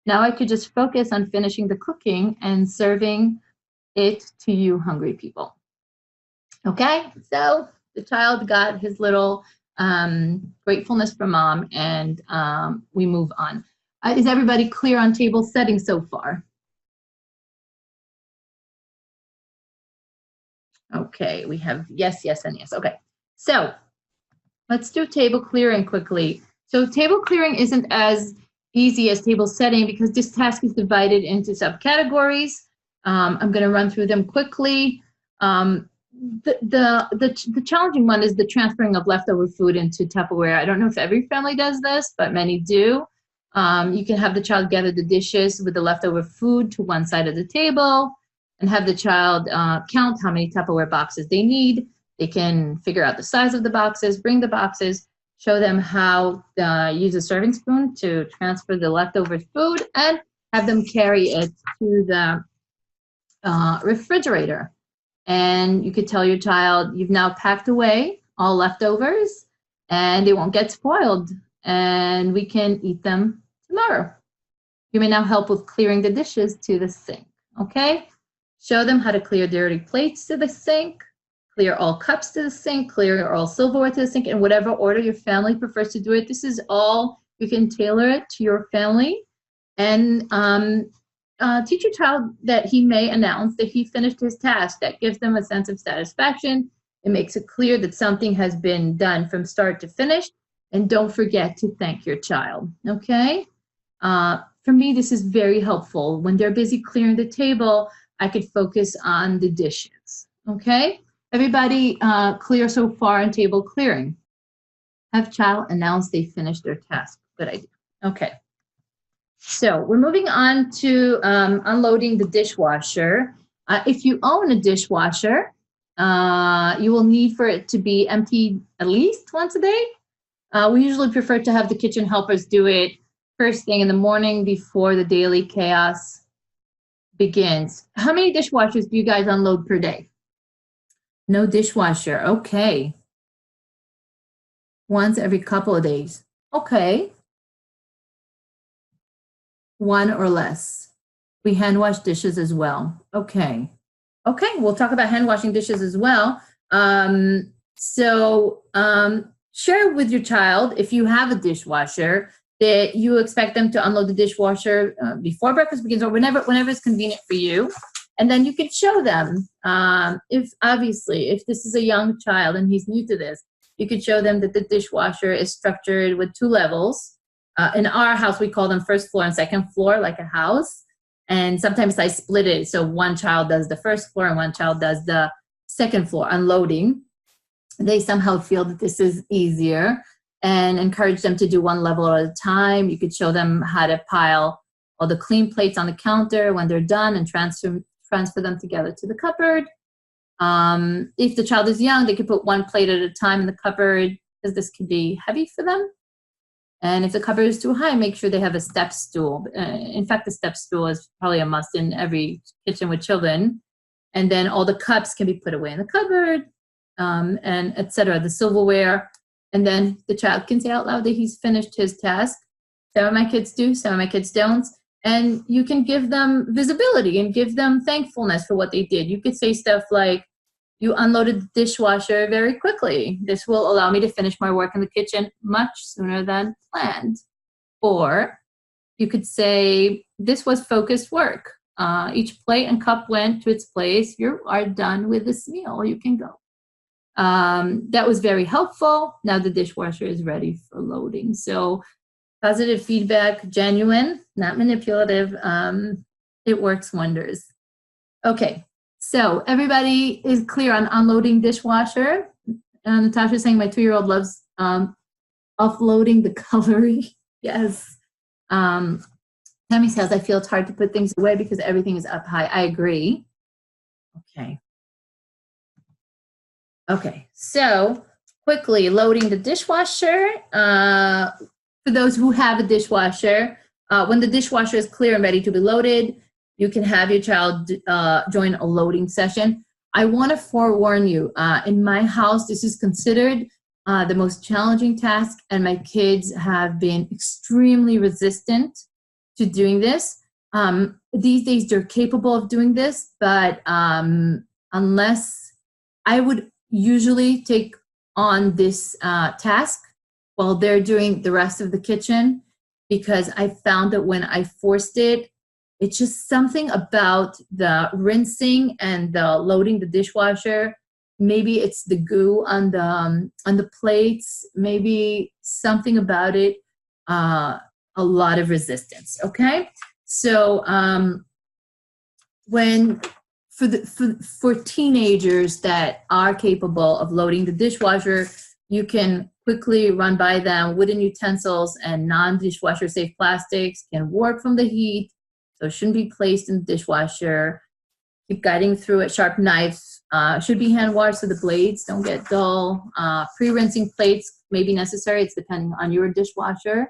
Now I could just focus on finishing the cooking and serving it to you hungry people. Okay, so the child got his little gratefulness from mom, and we move on. Is everybody clear on table setting so far? Okay, we have yes, yes, and yes. Okay, so let's do table clearing quickly. So table clearing isn't as easy as table setting because this task is divided into subcategories. I'm going to run through them quickly. The challenging one is the transferring of leftover food into Tupperware. I don't know if every family does this, but many do. You can have the child gather the dishes with the leftover food to one side of the table and have the child count how many Tupperware boxes they need. They can figure out the size of the boxes, bring the boxes, show them how to use a serving spoon to transfer the leftover food, and have them carry it to the refrigerator. And you could tell your child, you've now packed away all leftovers and they won't get spoiled and we can eat them tomorrow. You may now help with clearing the dishes to the sink, okay? Show them how to clear dirty plates to the sink, clear all cups to the sink, clear all silverware to the sink, in whatever order your family prefers to do it. This is all, you can tailor it to your family. And teach your child that he may announce that he finished his task. That gives them a sense of satisfaction. It makes it clear that something has been done from start to finish. And don't forget to thank your child, okay? For me, this is very helpful. When they're busy clearing the table, I could focus on the dishes, okay? Everybody clear so far on table clearing? Have child announce they finished their task. Good idea. Okay. So we're moving on to unloading the dishwasher. If you own a dishwasher, you will need for it to be emptied at least once a day. We usually prefer to have the kitchen helpers do it first thing in the morning before the daily chaos begins. How many dishwashers do you guys unload per day? No dishwasher, okay. Once every couple of days, okay. One or less. We hand wash dishes as well. Okay. Okay, we'll talk about hand washing dishes as well. Share with your child, if you have a dishwasher, that you expect them to unload the dishwasher before breakfast begins or whenever it's convenient for you. And then you can show them, if this is a young child and he's new to this, you could show them that the dishwasher is structured with 2 levels. In our house, we call them first floor and second floor, like a house. And sometimes I split it. So one child does the first floor and one child does the second floor, unloading. They somehow feel that this is easier. and encourage them to do one level at a time. You could show them how to pile all the clean plates on the counter when they're done and transfer them together to the cupboard. If the child is young, they could put one plate at a time in the cupboard because this could be heavy for them. And if the cupboard is too high, make sure they have a step stool. In fact, the step stool is probably a must in every kitchen with children. And then all the cups can be put away in the cupboard, and etc. The silverware. And then the child can say out loud that he's finished his task. Some of my kids do, some of my kids don't. And you can give them visibility and give them thankfulness for what they did. You could say stuff like, you unloaded the dishwasher very quickly. This will allow me to finish my work in the kitchen much sooner than planned. Or you could say, this was focused work. Each plate and cup went to its place. You are done with this meal. You can go. That was very helpful. Now the dishwasher is ready for loading. So positive feedback, genuine, not manipulative. It works wonders. Okay. So everybody is clear on unloading dishwasher. Natasha's saying my 2-year-old loves offloading the cutlery. Yes. Tammy says, I feel it's hard to put things away because everything is up high. I agree. Okay. So quickly loading the dishwasher. For those who have a dishwasher, when the dishwasher is clear and ready to be loaded, you can have your child join a loading session. I want to forewarn you, in my house, this is considered the most challenging task, and my kids have been extremely resistant to doing this. These days, they're capable of doing this, but unless I would usually take on this task while they're doing the rest of the kitchen, because I found that when I forced it, it's just something about the rinsing and the loading the dishwasher. Maybe it's the goo on the plates. Maybe something about it. A lot of resistance. Okay, so for teenagers that are capable of loading the dishwasher, you can quickly run by them. Wooden utensils and non-dishwasher safe plastics can warp from the heat. So it shouldn't be placed in the dishwasher. Keep guiding through it. Sharp knives should be hand washed so the blades don't get dull. Pre-rinsing plates may be necessary. It's depending on your dishwasher.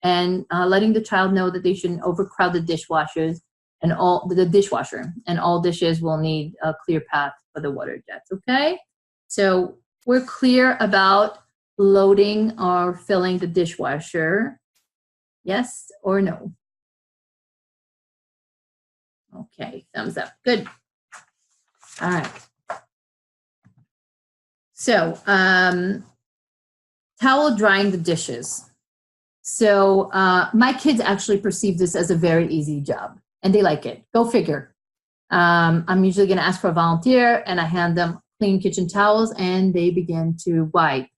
And letting the child know that they shouldn't overcrowd the dishwashers and the dishwasher. And all dishes will need a clear path for the water jets. Okay? So we're clear about loading or filling the dishwasher. Yes or no? Okay, thumbs up. Good. All right. So, towel drying the dishes. So, my kids actually perceive this as a very easy job, and they like it. Go figure. I'm usually going to ask for a volunteer, and I hand them clean kitchen towels, and they begin to wipe.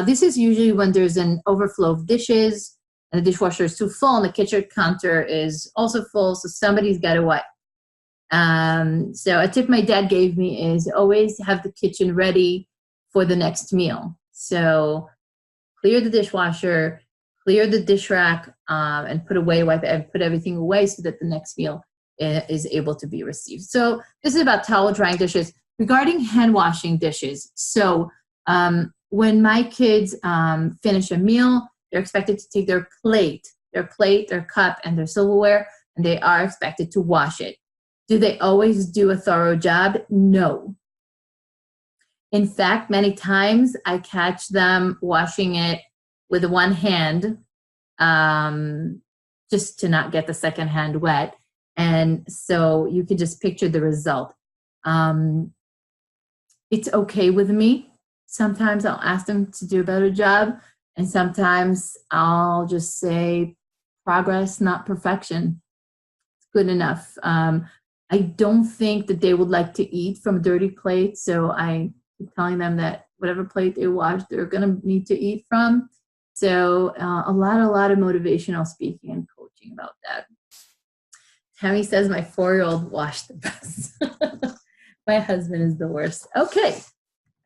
This is usually when there's an overflow of dishes, and the dishwasher is too full, and the kitchen counter is also full, so somebody's got to wipe. So a tip my dad gave me is always have the kitchen ready for the next meal. So clear the dishwasher, clear the dish rack, and wipe and put everything away so that the next meal is able to be received. So this is about towel drying dishes. Regarding hand washing dishes, so when my kids finish a meal, they're expected to take their plate, their cup, and their silverware, and they are expected to wash it. Do they always do a thorough job? No. In fact, many times I catch them washing it with one hand, just to not get the second hand wet. And so you can just picture the result. It's okay with me. Sometimes I'll ask them to do a better job, and sometimes I'll just say progress, not perfection. It's good enough. I don't think that they would like to eat from a dirty plate, so I keep telling them that whatever plate they wash, they're going to need to eat from. So a lot of motivational speaking and coaching about that. Tammy says my 4-year-old washed the best. My husband is the worst. Okay.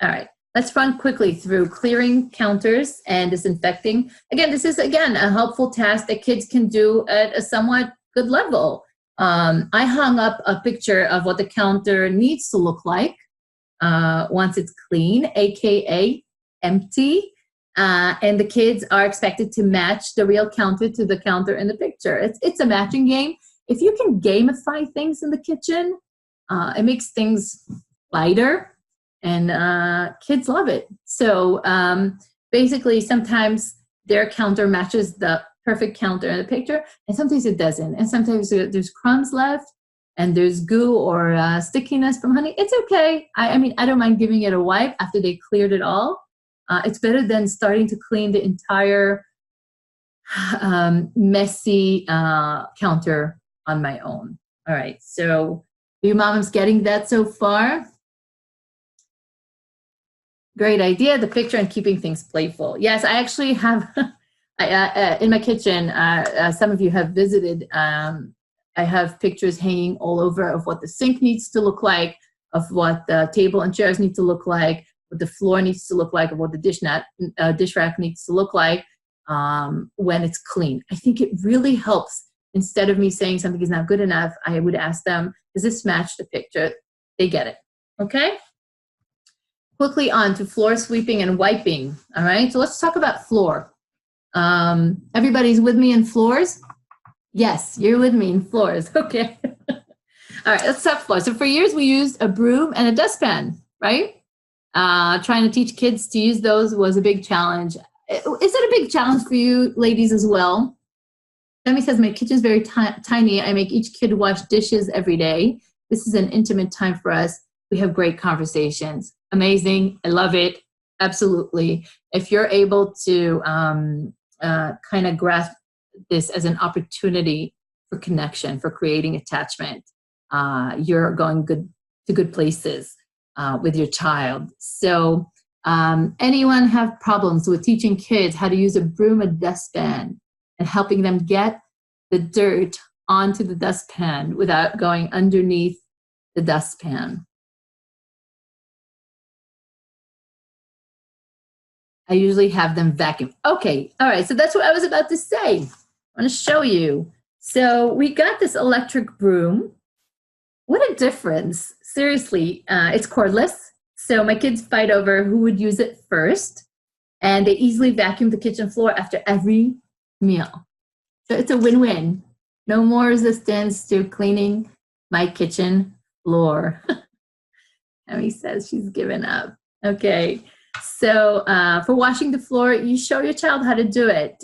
All right. let's run quickly through clearing counters and disinfecting. Again, this is, again, a helpful task that kids can do at a somewhat good level. I hung up a picture of what the counter needs to look like once it's clean, aka empty. And the kids are expected to match the real counter to the counter in the picture. It's a matching game. If you can gamify things in the kitchen, it makes things lighter, and kids love it. So basically, sometimes their counter matches the perfect counter in the picture, and sometimes it doesn't. And sometimes there's crumbs left, and there's goo or stickiness from honey. It's okay. I mean, I don't mind giving it a wipe after they cleared it all. It's better than starting to clean the entire messy counter on my own. All right, so you moms getting that so far? Great idea, the picture and keeping things playful. Yes, I actually have, in my kitchen, some of you have visited, I have pictures hanging all over of what the sink needs to look like, of what the table and chairs need to look like, what the floor needs to look like, or what the dish rack needs to look like when it's clean. I think it really helps. Instead of me saying something is not good enough, I would ask them, does this match the picture? They get it, okay? Quickly on to floor sweeping and wiping, all right? So let's talk about floor. Everybody's with me in floors? Yes, you're with me in floors, okay. All right, let's talk floors. So for years, we used a broom and a dustpan, right? Trying to teach kids to use those was a big challenge. Is it a big challenge for you ladies as well? Demi says, my kitchen's very tiny. I make each kid wash dishes every day. This is an intimate time for us. We have great conversations. Amazing. I love it. Absolutely. If you're able to kind of grasp this as an opportunity for connection, for creating attachment, you're going to good places with your child. So anyone have problems with teaching kids how to use a broom or dustpan and helping them get the dirt onto the dustpan without going underneath the dustpan? I usually have them vacuum. Okay, all right, so that's what I was about to say. I want to show you. So we got this electric broom. What a difference. Seriously, it's cordless. So my kids fight over who would use it first, and they easily vacuum the kitchen floor after every meal. So it's a win-win. No more resistance to cleaning my kitchen floor. Emmy says she's given up. Okay. So for washing the floor, you show your child how to do it.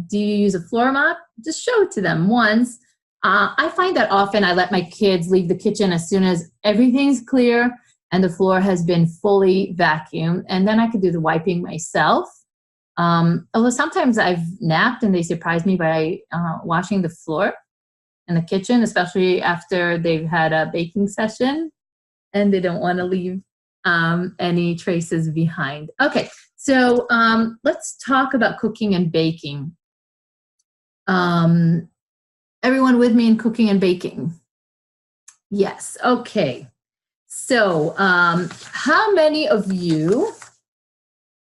Do you use a floor mop? Just show it to them once. I find that often I let my kids leave the kitchen as soon as everything's clear and the floor has been fully vacuumed, and then I could do the wiping myself. Although sometimes I've napped and they surprise me by washing the floor in the kitchen, especially after they've had a baking session and they don't want to leave any traces behind. Okay, so let's talk about cooking and baking. Everyone with me in cooking and baking? Yes, okay. So how many of you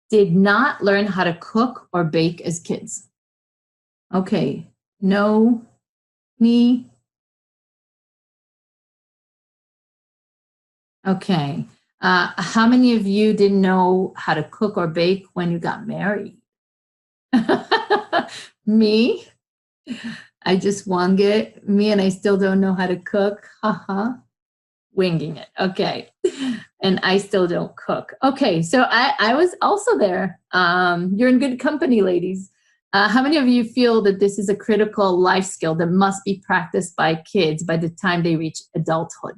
did not learn how to cook or bake as kids? Okay, no, me. Okay. How many of you didn't know how to cook or bake when you got married? Me. I just wung it. Me, and I still don't know how to cook. Haha. Winging it. Okay. And I still don't cook. Okay. So I was also there. You're in good company, ladies. How many of you feel that this is a critical life skill that must be practiced by kids by the time they reach adulthood?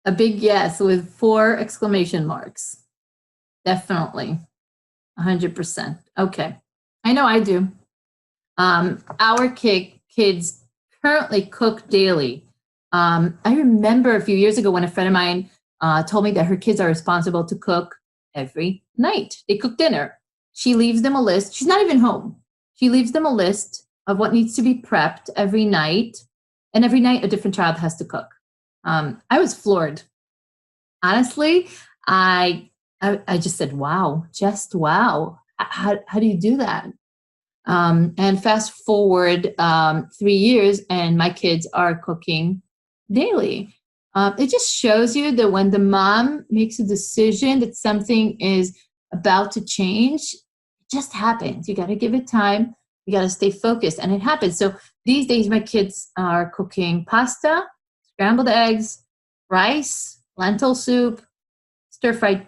A big yes with 4 exclamation marks. Definitely. 100%. Okay. I know I do. Our kids currently cook daily. I remember a few years ago when a friend of mine told me that her kids are responsible to cook every night. They cook dinner. She leaves them a list. She's not even home. She leaves them a list of what needs to be prepped every night. And every night a different child has to cook. I was floored. Honestly, I just said, wow, just wow. How do you do that? And fast forward 3 years, and my kids are cooking daily. It just shows you that when the mom makes a decision that something is about to change, it just happens. You got to give it time. You got to stay focused, and it happens. So these days, my kids are cooking pasta, scrambled eggs, rice, lentil soup, stir-fried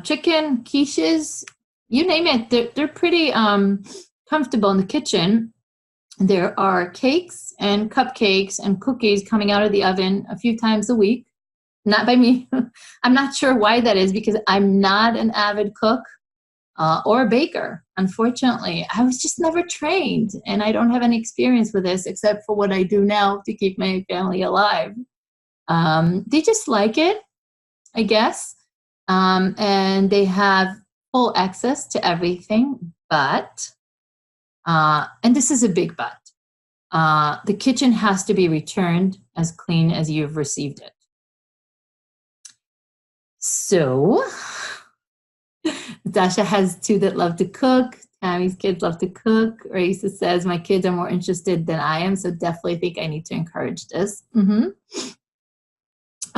chicken, quiches, you name it. They're pretty comfortable in the kitchen. There are cakes and cupcakes and cookies coming out of the oven a few times a week. Not by me. I'm not sure why that is, because I'm not an avid cook or a baker. Unfortunately, I was just never trained, and I don't have any experience with this except for what I do now to keep my family alive. They just like it, I guess. And they have full access to everything, but, and this is a big but, the kitchen has to be returned as clean as you've received it. So, Dasha has two that love to cook. Tammy's kids love to cook. Raisa says, my kids are more interested than I am, so definitely think I need to encourage this.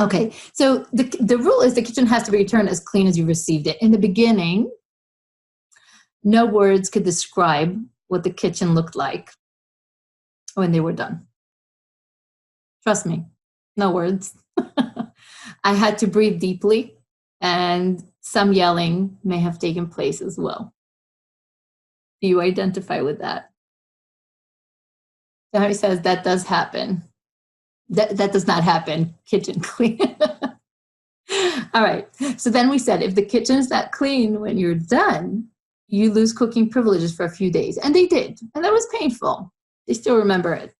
Okay, so the rule is the kitchen has to be returned as clean as you received it. In the beginning, no words could describe what the kitchen looked like when they were done. Trust me, no words. I had to breathe deeply, and some yelling may have taken place as well. Do you identify with that? Harry says that does happen. That does not happen. Kitchen clean. All right. So then we said, if the kitchen's not clean when you're done, you lose cooking privileges for a few days. And they did. And that was painful. They still remember it.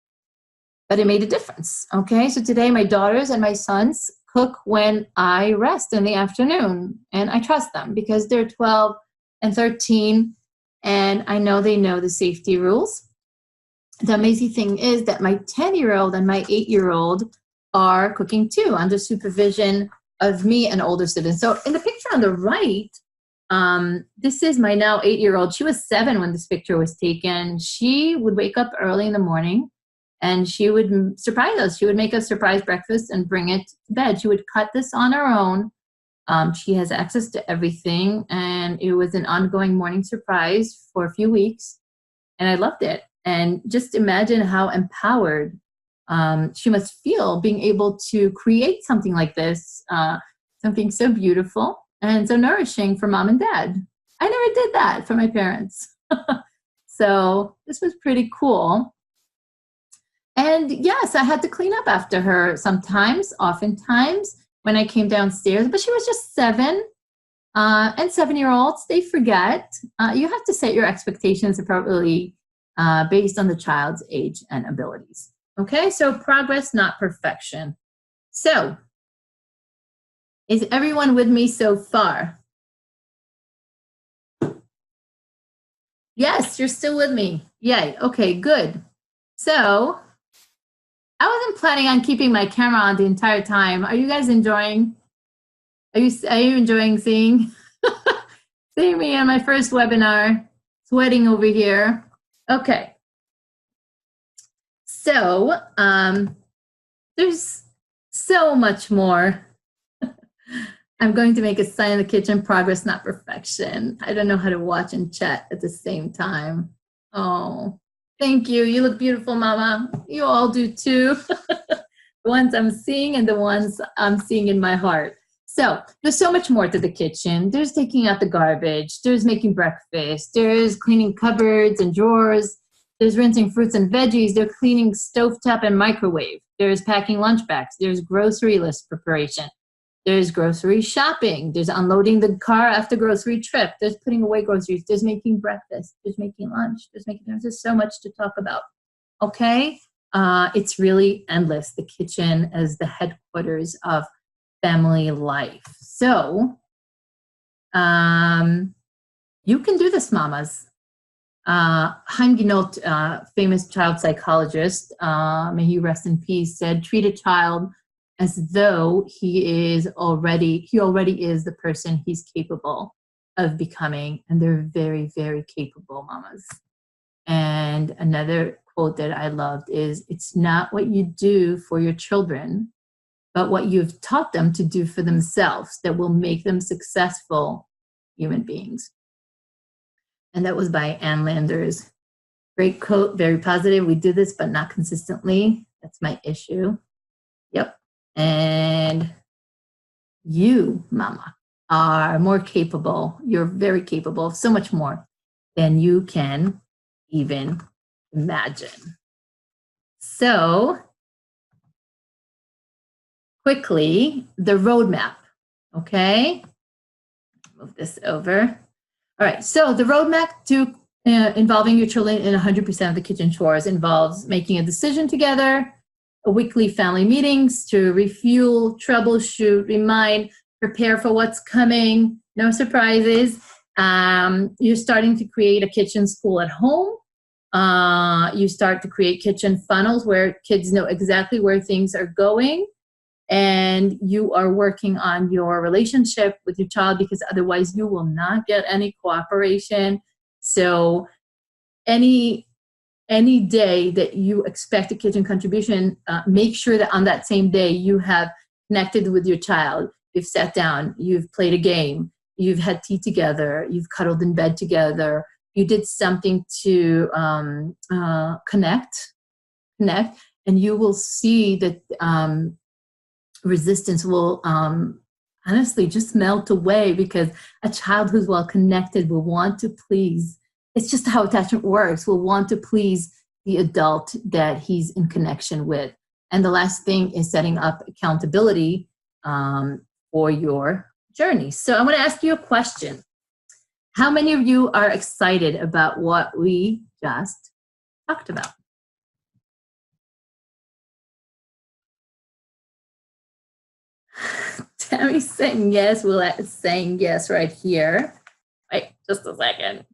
But it made a difference. Okay. So today my daughters and my sons cook when I rest in the afternoon. And I trust them because they're 12 and 13. And I know they know the safety rules. The amazing thing is that my 10-year-old and my 8-year-old are cooking too, under supervision of me and older siblings. So in the picture on the right, this is my now 8-year-old. She was 7 when this picture was taken. She would wake up early in the morning and she would surprise us. She would make a surprise breakfast and bring it to bed. She would cut this on her own. She has access to everything, and it was an ongoing morning surprise for a few weeks, and I loved it. And just imagine how empowered she must feel being able to create something like this, something so beautiful and so nourishing for mom and dad. I never did that for my parents. So this was pretty cool. And yes, I had to clean up after her sometimes, oftentimes, when I came downstairs. But she was just 7. And 7-year-olds, they forget. You have to set your expectations appropriately based on the child's age and abilities. Okay, so progress, not perfection. So, is everyone with me so far? Yes, you're still with me. Yay, okay, good. So, I wasn't planning on keeping my camera on the entire time. Are you guys enjoying? Are you enjoying seeing me on my first webinar? Sweating over here. Okay. So, there's so much more. I'm going to make a sign in the kitchen, progress, not perfection. I don't know how to watch and chat at the same time. Oh, thank you. You look beautiful, Mama. You all do too. The ones I'm seeing and the ones I'm seeing in my heart. So there's so much more to the kitchen. There's taking out the garbage. There's making breakfast. There's cleaning cupboards and drawers. There's rinsing fruits and veggies. There's cleaning stovetop and microwave. There's packing lunch bags. There's grocery list preparation. There's grocery shopping. There's unloading the car after grocery trip. There's putting away groceries. There's making breakfast. There's making lunch. There's so much to talk about. Okay? It's really endless. The kitchen as the headquarters of family life. So, you can do this, mamas. Chaim Ginot, famous child psychologist, may he rest in peace, said, treat a child as though he already is the person he's capable of becoming. And they're very, very capable mamas. And another quote that I loved is, it's not what you do for your children, but what you've taught them to do for themselves that will make them successful human beings. And that was by Ann Landers. Great quote, very positive. We do this, but not consistently. That's my issue. Yep. And you, mama, are more capable. You're very capable of so much more than you can even imagine. So, quickly, the roadmap, okay? Move this over. All right, so the roadmap to involving your children in 100% of the kitchen chores involves making a decision together, a weekly family meetings to refuel, troubleshoot, remind, prepare for what's coming, no surprises. You're starting to create a kitchen school at home. You start to create kitchen funnels where kids know exactly where things are going. And you are working on your relationship with your child, because otherwise you will not get any cooperation. So any day that you expect a kitchen contribution, make sure that on that same day you have connected with your child. You've sat down, you've played a game, you've had tea together, you've cuddled in bed together, you did something to connect, and you will see that resistance will honestly just melt away, because a child who's well connected will want to please. It's just how attachment works. Will want to please the adult that he's in connection with. And the last thing is setting up accountability for your journey. So I want to ask you a question. How many of you are excited about what we just talked about? Tammy's saying yes. Willette is saying yes right here. Wait, just a second.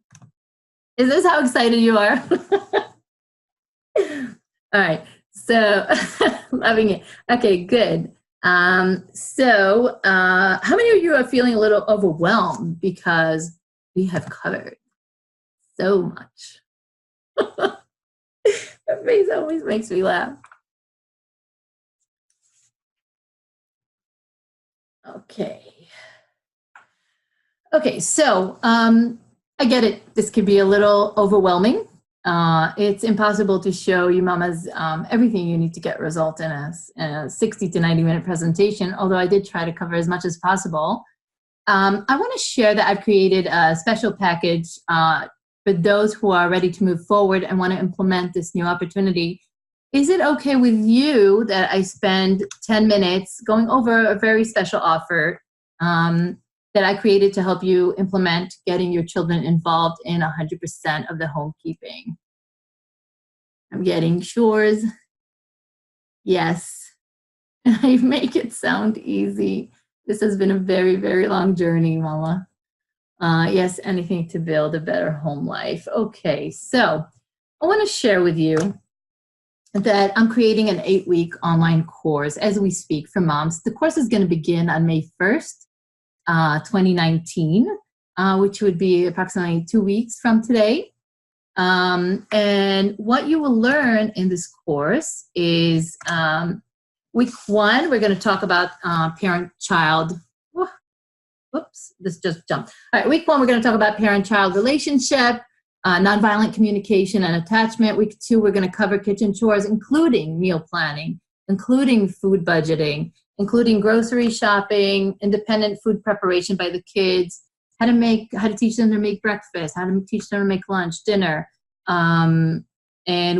Is this how excited you are? All right. So, loving it. Okay, good. So, how many of you are feeling a little overwhelmed because we have covered so much? That face always makes me laugh. Okay, so I get it. This could be a little overwhelming. It's impossible to show you mamas everything you need to get result in a 60 to 90-minute presentation, although I did try to cover as much as possible. I want to share that I've created a special package for those who are ready to move forward and want to implement this new opportunity. Is it okay with you that I spend 10 minutes going over a very special offer that I created to help you implement getting your children involved in 100% of the homekeeping? I'm getting chores. Yes. I make it sound easy. This has been a very, very long journey, Mama. Yes, anything to build a better home life. Okay, so I want to share with you that I'm creating an 8-week online course as we speak for moms. The course is going to begin on May 1st, 2019, which would be approximately 2 weeks from today. And what you will learn in this course is week 1, we're going to talk about parent-child. Whoops, this just jumped. All right, week 1, we're going to talk about parent-child relationship, nonviolent communication and attachment. Week 2, we're going to cover kitchen chores, including meal planning, including food budgeting, including grocery shopping, independent food preparation by the kids, how to teach them to make breakfast, how to teach them to make lunch, dinner. And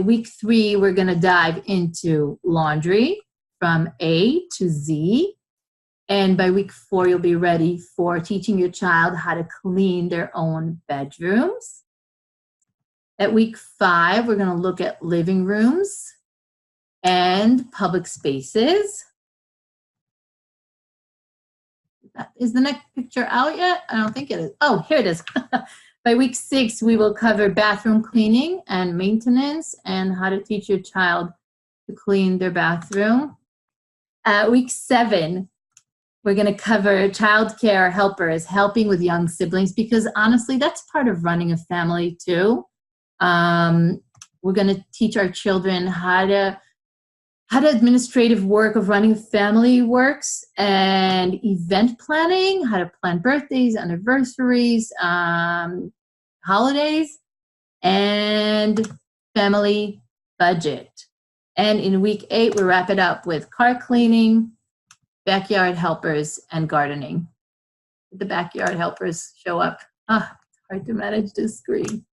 week 3, we're going to dive into laundry from A to Z. And by week 4, you'll be ready for teaching your child how to clean their own bedrooms. At week 5, we're going to look at living rooms and public spaces. Is the next picture out yet? I don't think it is. Oh, here it is. By week 6, we will cover bathroom cleaning and maintenance and how to teach your child to clean their bathroom. Week 7, we're going to cover childcare helpers, helping with young siblings, because honestly, that's part of running a family too. We're going to teach our children how the administrative work of running a family works, and event planning, how to plan birthdays, anniversaries, holidays, and family budget. And in week 8, we wrap it up with car cleaning, backyard helpers, and gardening. The backyard helpers show up. It's hard to manage this screen.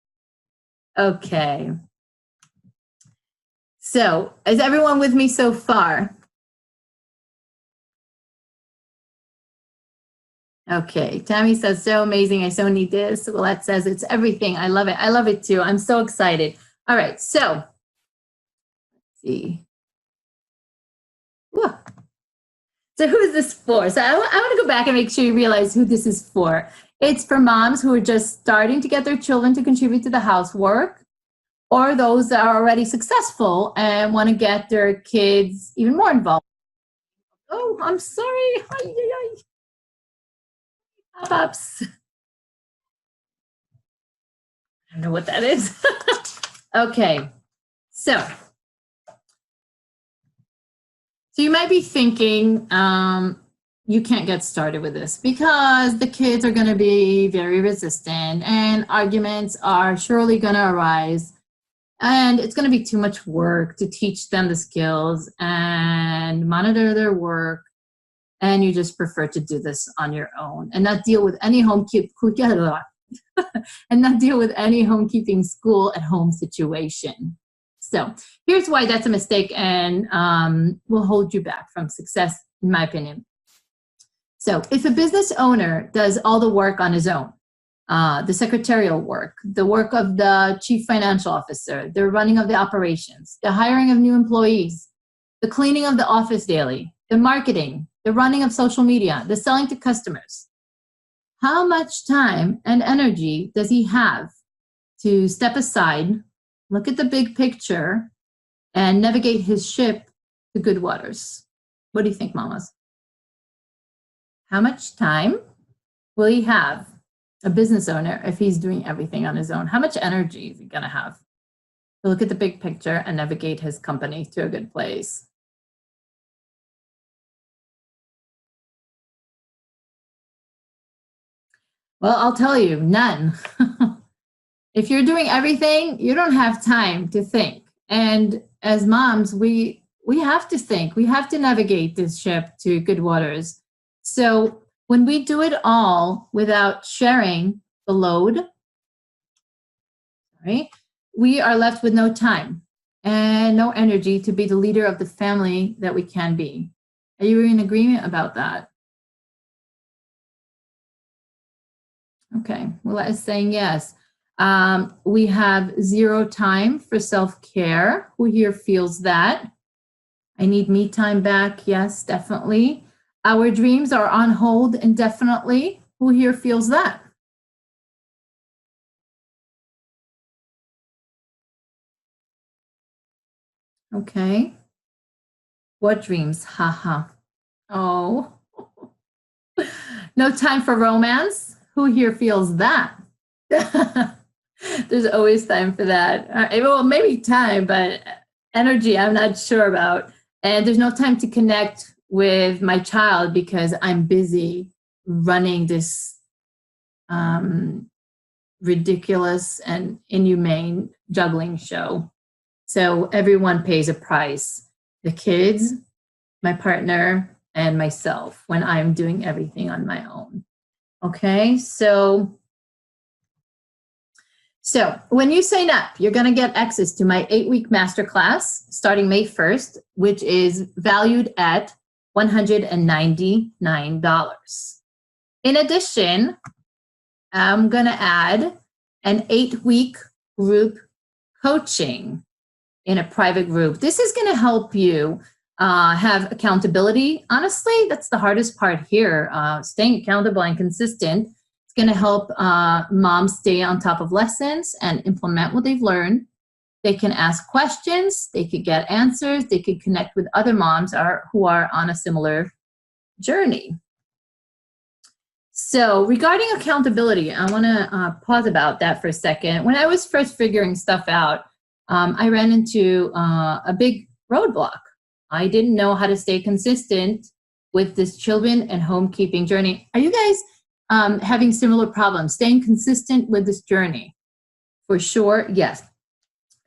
Okay. So, is everyone with me so far? Okay, Tammy says, so amazing. I so need this. Willette says, it's everything. I love it. I love it too. I'm so excited. All right, so, let's see. Whoa. So who is this for? So I want to go back and make sure you realize who this is for. It's for moms who are just starting to get their children to contribute to the housework, or those that are already successful and want to get their kids even more involved. Oh, I'm sorry. Pop-ups. I don't know what that is. Okay, so you might be thinking, you can't get started with this because the kids are going to be very resistant and arguments are surely going to arise. And it's going to be too much work to teach them the skills and monitor their work. And you just prefer to do this on your own and not deal with any homekeeping school at home situation. So here's why that's a mistake and will hold you back from success, in my opinion. So if a business owner does all the work on his own, the secretarial work, the work of the chief financial officer, the running of the operations, the hiring of new employees, the cleaning of the office daily, the marketing, the running of social media, the selling to customers, how much time and energy does he have to step aside, look at the big picture, and navigate his ship to good waters? What do you think, mamas? How much time will he have, a business owner, if he's doing everything on his own? How much energy is he going to have to look at the big picture and navigate his company to a good place? Well, I'll tell you, none. If you're doing everything, you don't have time to think. And as moms, we have to think. We have to navigate this ship to good waters. So when we do it all without sharing the load, right, we are left with no time and no energy to be the leader of the family that we can be. Are you in agreement about that? Okay, well, that is saying yes. We have 0 time for self-care. Who here feels that? I need me time back. Yes, definitely. Our dreams are on hold indefinitely. Who here feels that? Okay. What dreams? Haha. Oh. No time for romance. Who here feels that? There's always time for that. Well, maybe time, but energy, I'm not sure about. And there's no time to connect with my child because I'm busy running this ridiculous and inhumane juggling show. So everyone pays a price. The kids, my partner, and myself when I'm doing everything on my own. Okay, so when you sign up, you're going to get access to my 8-week masterclass starting May 1st, which is valued at $199. In addition, I'm going to add an 8-week group coaching in a private group. This is going to help you have accountability. Honestly, that's the hardest part here, staying accountable and consistent. It's going to help moms stay on top of lessons and implement what they've learned. They can ask questions. They could get answers. They could connect with other moms who are on a similar journey. So regarding accountability, I want to pause about that for a second. When I was first figuring stuff out, I ran into a big roadblock. I didn't know how to stay consistent with this children and homekeeping journey. Are you guys having similar problems, staying consistent with this journey? For sure, yes.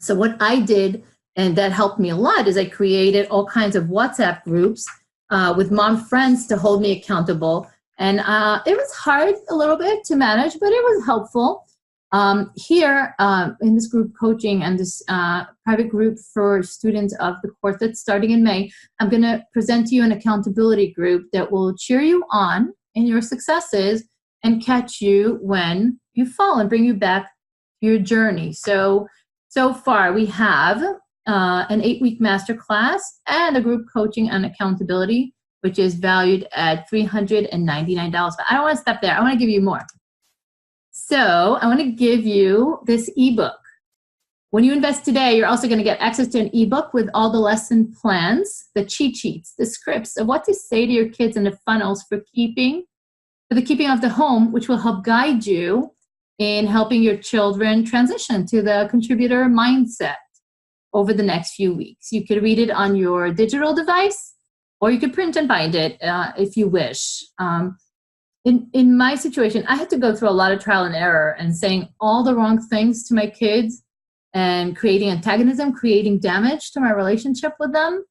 So what I did, and that helped me a lot, is I created all kinds of WhatsApp groups with mom friends to hold me accountable. And it was hard a little bit to manage, but it was helpful. Here in this group coaching and this private group for students of the course that's starting in May, I'm going to present to you an accountability group that will cheer you on in your successes and catch you when you fall and bring you back to your journey. So far we have an 8-week masterclass and a group coaching and accountability, which is valued at $399. But I don't want to stop there. I want to give you more. So I want to give you this ebook. When you invest today, you're also going to get access to an ebook with all the lesson plans, the cheat sheets, the scripts of what to say to your kids and the funnels for the keeping of the home, which will help guide you in helping your children transition to the contributor mindset over the next few weeks. You could read it on your digital device, or you could print and bind it if you wish. In my situation, I had to go through a lot of trial and error and saying all the wrong things to my kids and creating antagonism, creating damage to my relationship with them,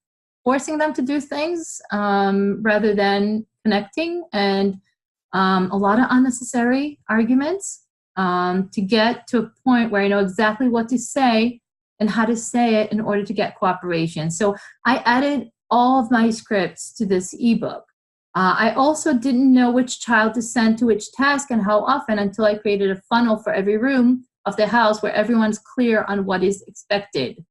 forcing them to do things rather than connecting, and a lot of unnecessary arguments to get to a point where I know exactly what to say and how to say it in order to get cooperation. So I added all of my scripts to this ebook. I also didn't know which child to send to which task and how often until I created a funnel for every room of the house where everyone's clear on what is expected.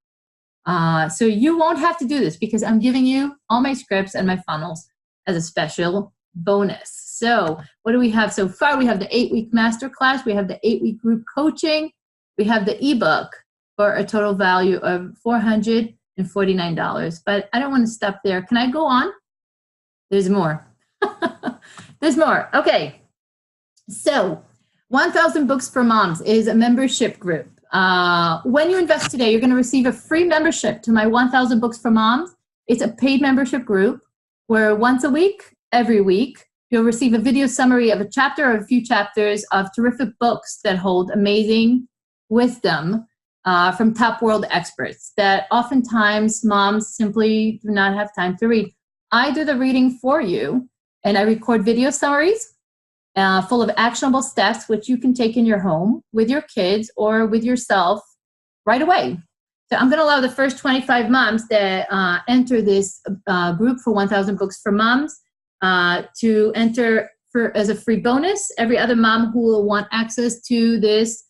So you won't have to do this because I'm giving you all my scripts and my funnels as a special bonus. So what do we have so far? We have the 8-week masterclass. We have the 8-week group coaching. We have the ebook for a total value of $449. But I don't want to stop there. Can I go on? There's more. There's more. Okay. So 1,000 Books for Moms is a membership group. When you invest today, you're going to receive a free membership to my 1,000 Books for Moms. It's a paid membership group where once a week, every week, you'll receive a video summary of a chapter or a few chapters of terrific books that hold amazing wisdom from top world experts that oftentimes moms simply do not have time to read. I do the reading for you, and I record video summaries full of actionable steps which you can take in your home with your kids or with yourself right away. So I'm going to allow the first 25 moms that enter this group for 1,000 Books for Moms to enter as a free bonus. Every other mom who will want access to this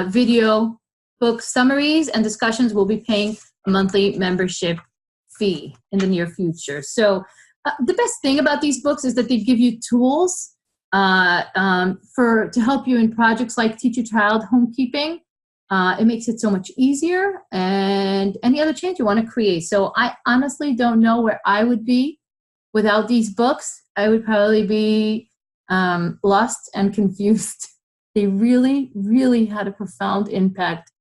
video book summaries and discussions will be paying a monthly membership fee in the near future. So the best thing about these books is that they give you tools to help you in projects like Teach Your Child Homekeeping. It makes it so much easier, and any other change you want to create. So I honestly don't know where I would be without these books. I would probably be lost and confused. They really, really had a profound impact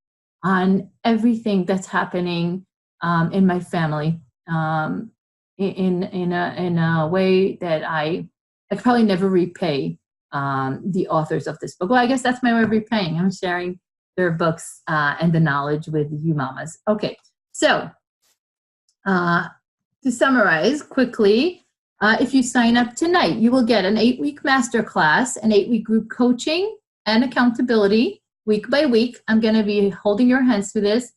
on everything that's happening in my family in a way that I could probably never repay the authors of this book. Well, I guess that's my way of repaying. I'm sharing their books and the knowledge with you mamas. Okay, so to summarize quickly, if you sign up tonight, you will get an 8-week masterclass, an 8-week group coaching and accountability week by week. I'm going to be holding your hands through this,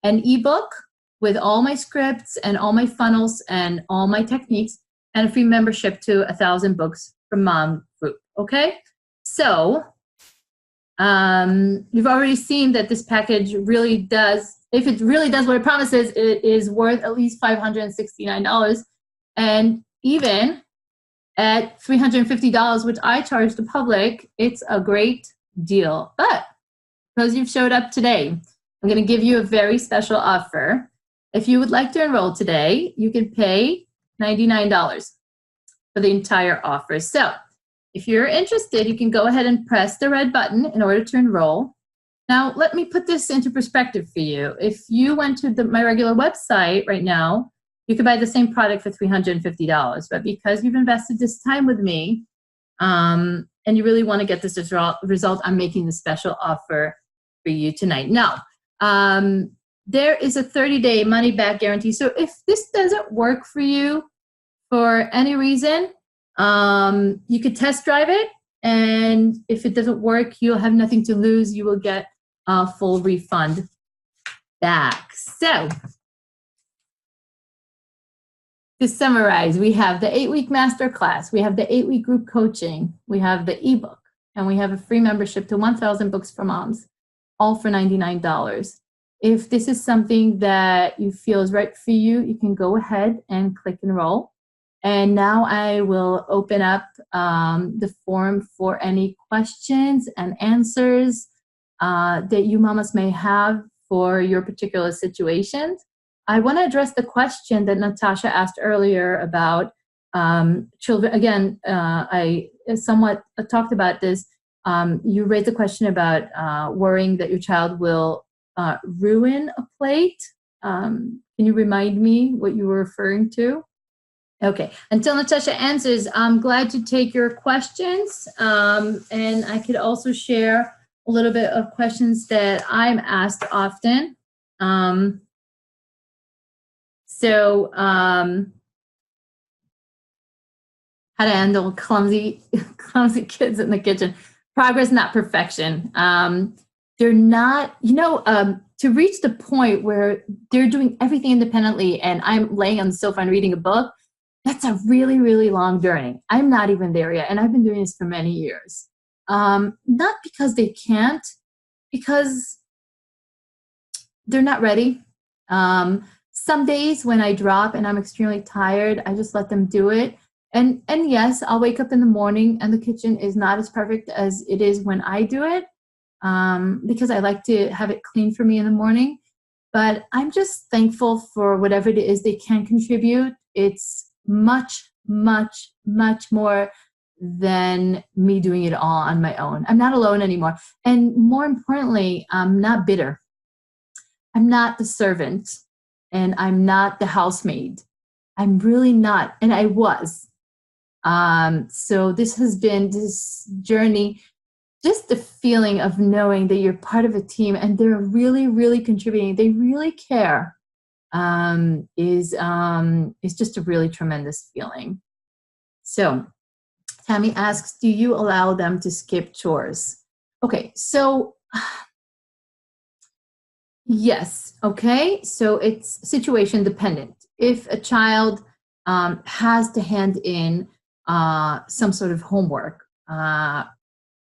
an ebook with all my scripts and all my funnels and all my techniques, and a free membership to 1,000 Books for Mom group. Okay, so you've already seen that this package really does, if it really does what it promises, it is worth at least $569. And even at $350, which I charge the public, it's a great deal. But because you've showed up today, I'm going to give you a very special offer. If you would like to enroll today, you can pay $99 for the entire offer. So if you're interested, you can go ahead and press the red button in order to enroll. Now, let me put this into perspective for you. If you went to my regular website right now, you could buy the same product for $350. But because you've invested this time with me, and you really want to get this result, I'm making the special offer for you tonight. Now, there is a 30-day money-back guarantee. So if this doesn't work for you for any reason, you could test drive it. And if it doesn't work, you'll have nothing to lose. You will get a full refund back. So to summarize, we have the 8-week masterclass, we have the 8-week group coaching, we have the ebook, and we have a free membership to 1,000 Books for Moms, all for $99. If this is something that you feel is right for you, you can go ahead and click enroll. And now I will open up the form for any questions and answers that you mamas may have for your particular situations. I want to address the question that Natasha asked earlier about children. Again, I somewhat talked about this. You raised the question about worrying that your child will ruin a plate. Can you remind me what you were referring to? Okay. Until Natasha answers, I'm glad to take your questions. And I could also share a little bit of questions that I'm asked often. How to handle clumsy kids in the kitchen. Progress, not perfection. They're not, to reach the point where they're doing everything independently and I'm laying on the sofa and reading a book, that's a really, really long journey. I'm not even there yet. And I've been doing this for many years. Not because they can't, because they're not ready. Some days when I drop and I'm extremely tired, I just let them do it. And yes, I'll wake up in the morning and the kitchen is not as perfect as it is when I do it, because I like to have it clean for me in the morning. But I'm just thankful for whatever it is they can contribute. It's much, much, much more than me doing it all on my own. I'm not alone anymore. And more importantly, I'm not bitter. I'm not the servant and I'm not the housemaid. I'm really not. And I was. So this has been this journey, just the feeling of knowing that you're part of a team and they're really, really contributing. They really care. Is just a really tremendous feeling. So Tammy asks, do you allow them to skip chores? Okay, so yes, okay. So it's situation dependent. If a child has to hand in some sort of homework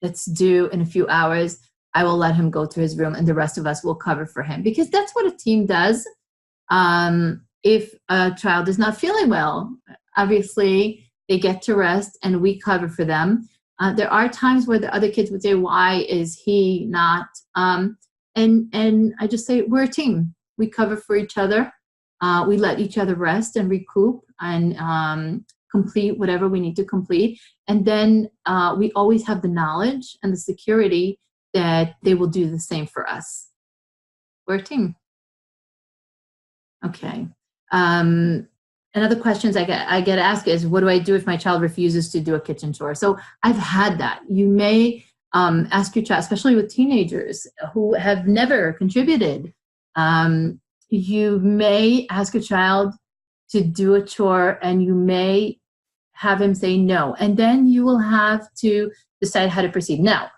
that's due in a few hours, I will let him go to his room and the rest of us will cover for him, because that's what a team does. If a child is not feeling well, obviously they get to rest and we cover for them. There are times where the other kids would say, why is he not? And I just say, we're a team. We cover for each other. We let each other rest and recoup and complete whatever we need to complete. And then we always have the knowledge and the security that they will do the same for us. We're a team. Okay. Another questions I get asked is, what do I do if my child refuses to do a kitchen chore? So I've had that. You may ask your child, especially with teenagers who have never contributed, you may ask a child to do a chore and you may have him say no. And then you will have to decide how to proceed. Now,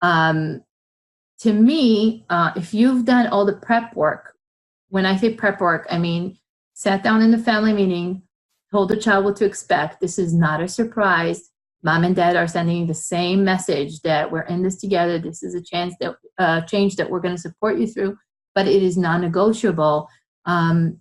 to me, if you've done all the prep work, when I say prep work, I mean, sat down in the family meeting, told the child what to expect. This is not a surprise. Mom and dad are sending the same message that we're in this together. This is a chance that change that we're going to support you through, but it is non-negotiable.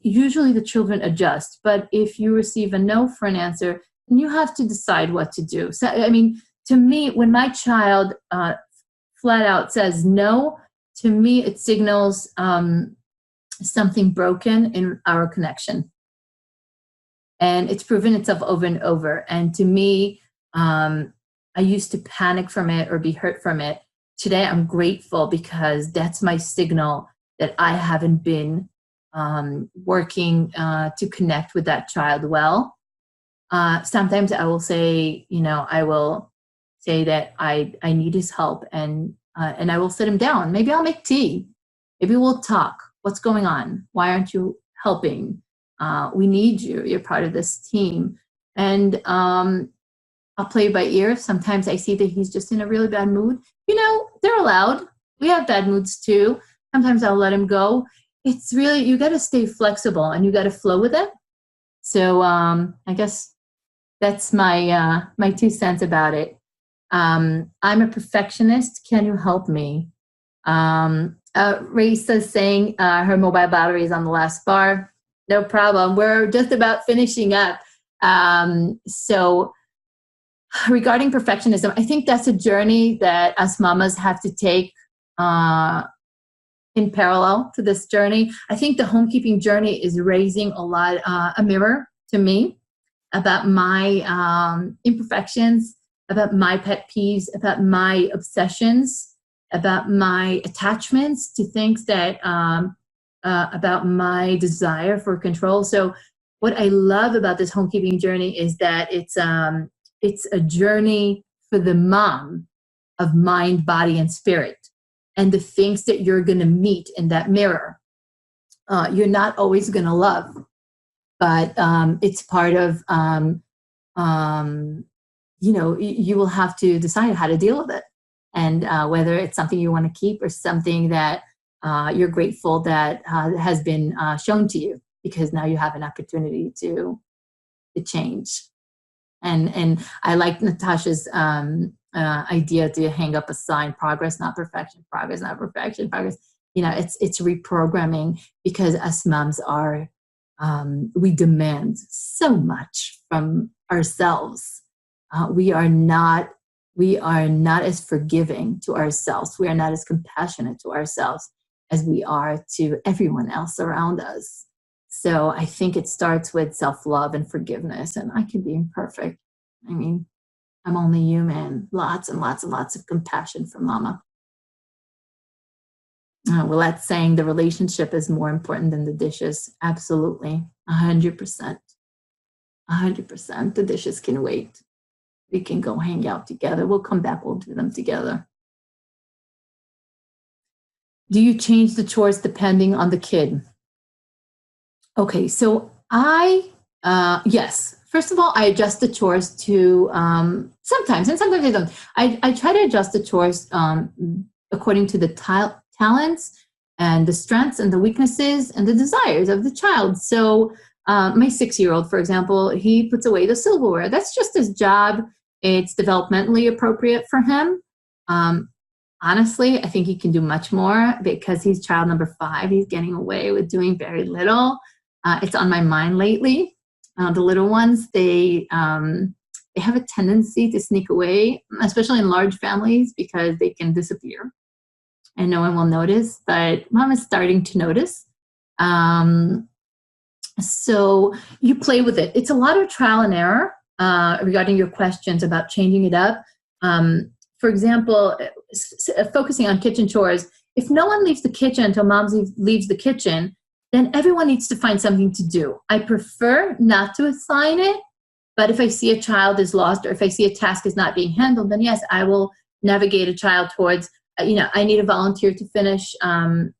Usually the children adjust, but if you receive a no for an answer, and you have to decide what to do. So, I mean, to me, when my child flat out says no, to me, it signals something broken in our connection. And it's proven itself over and over. And to me, I used to panic from it or be hurt from it. Today, I'm grateful because that's my signal that I haven't been working to connect with that child well. Sometimes I will say, I will say that I need his help, and I will sit him down. Maybe I'll make tea. Maybe we'll talk. What's going on? Why aren't you helping? We need you. You're part of this team. And I'll play by ear. Sometimes I see that he's just in a really bad mood. They're allowed. We have bad moods too. Sometimes I'll let him go. It's really, you got to stay flexible and you got to flow with it. So I guess that's my 2 cents about it. I'm a perfectionist. Can you help me? Raisa's saying her mobile battery is on the last bar. No problem. We're just about finishing up. So regarding perfectionism, I think that's a journey that us mamas have to take in parallel to this journey. I think the homekeeping journey is raising a mirror to me about my imperfections, about my pet peeves, about my obsessions, about my attachments to things that, about my desire for control. So what I love about this homekeeping journey is that it's a journey for the mom of mind, body, and spirit. And the things that you're going to meet in that mirror, you're not always going to love, but it's part of, you will have to decide how to deal with it. And whether it's something you want to keep or something that you're grateful that has been shown to you, because now you have an opportunity to change. And I like Natasha's idea to hang up a sign: progress, not perfection. Progress, not perfection. Progress. It's reprogramming, because us moms are we demand so much from ourselves. We are not as forgiving to ourselves. We are not as compassionate to ourselves as we are to everyone else around us. So I think it starts with self-love and forgiveness. And I can be imperfect. I mean, I'm only human. Lots and lots and lots of compassion for mama. Willette's saying the relationship is more important than the dishes. Absolutely. 100%. 100%. The dishes can wait. We can go hang out together. We'll come back. We'll do them together. Do you change the chores depending on the kid? Okay, so yes. First of all, I adjust the chores to sometimes, and sometimes I don't. I try to adjust the chores according to the talents and the strengths and the weaknesses and the desires of the child. So my 6-year-old, for example, he puts away the silverware. That's just his job. It's developmentally appropriate for him. Honestly, I think he can do much more because he's child number 5. He's getting away with doing very little. It's on my mind lately. The little ones, they have a tendency to sneak away, especially in large families, because they can disappear and no one will notice. But mom is starting to notice. So you play with it. It's a lot of trial and error regarding your questions about changing it up. For example, focusing on kitchen chores, if no one leaves the kitchen until mom leaves the kitchen, then everyone needs to find something to do. I prefer not to assign it, but if I see a child is lost or if I see a task is not being handled, then yes, I will navigate a child towards, I need a volunteer to finish clearing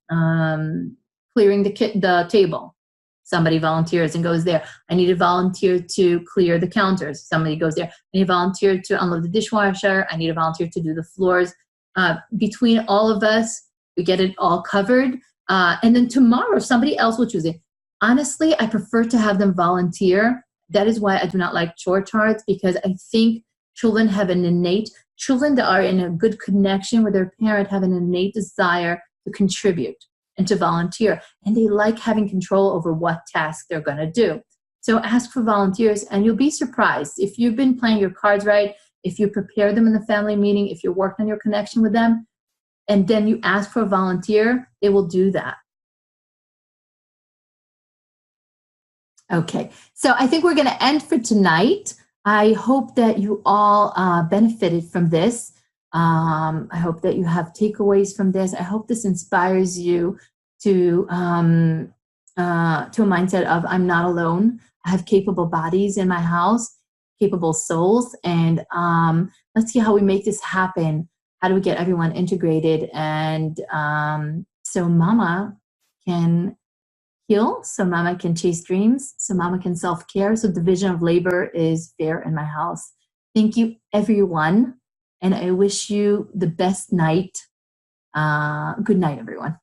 the table. Somebody volunteers and goes there. I need a volunteer to clear the counters. Somebody goes there. I need a volunteer to unload the dishwasher. I need a volunteer to do the floors. Between all of us, we get it all covered. And then tomorrow, somebody else will choose it. Honestly, I prefer to have them volunteer. That is why I do not like chore charts, because I think children that are in a good connection with their parent have an innate desire to contribute and to volunteer. And they like having control over what task they're going to do. So ask for volunteers, and you'll be surprised. If you've been playing your cards right, if you prepare them in the family meeting, if you work on your connection with them, and then you ask for a volunteer, they will do that. Okay, so I think we're going to end for tonight. I hope that you all benefited from this. I hope that you have takeaways from this. I hope this inspires you to a mindset of I'm not alone. I have capable bodies in my house, capable souls, and let's see how we make this happen. How do we get everyone integrated, and so Mama can heal, so Mama can chase dreams, so Mama can self-care, so division of labor is fair in my house. Thank you, everyone, and I wish you the best night. Good night, everyone.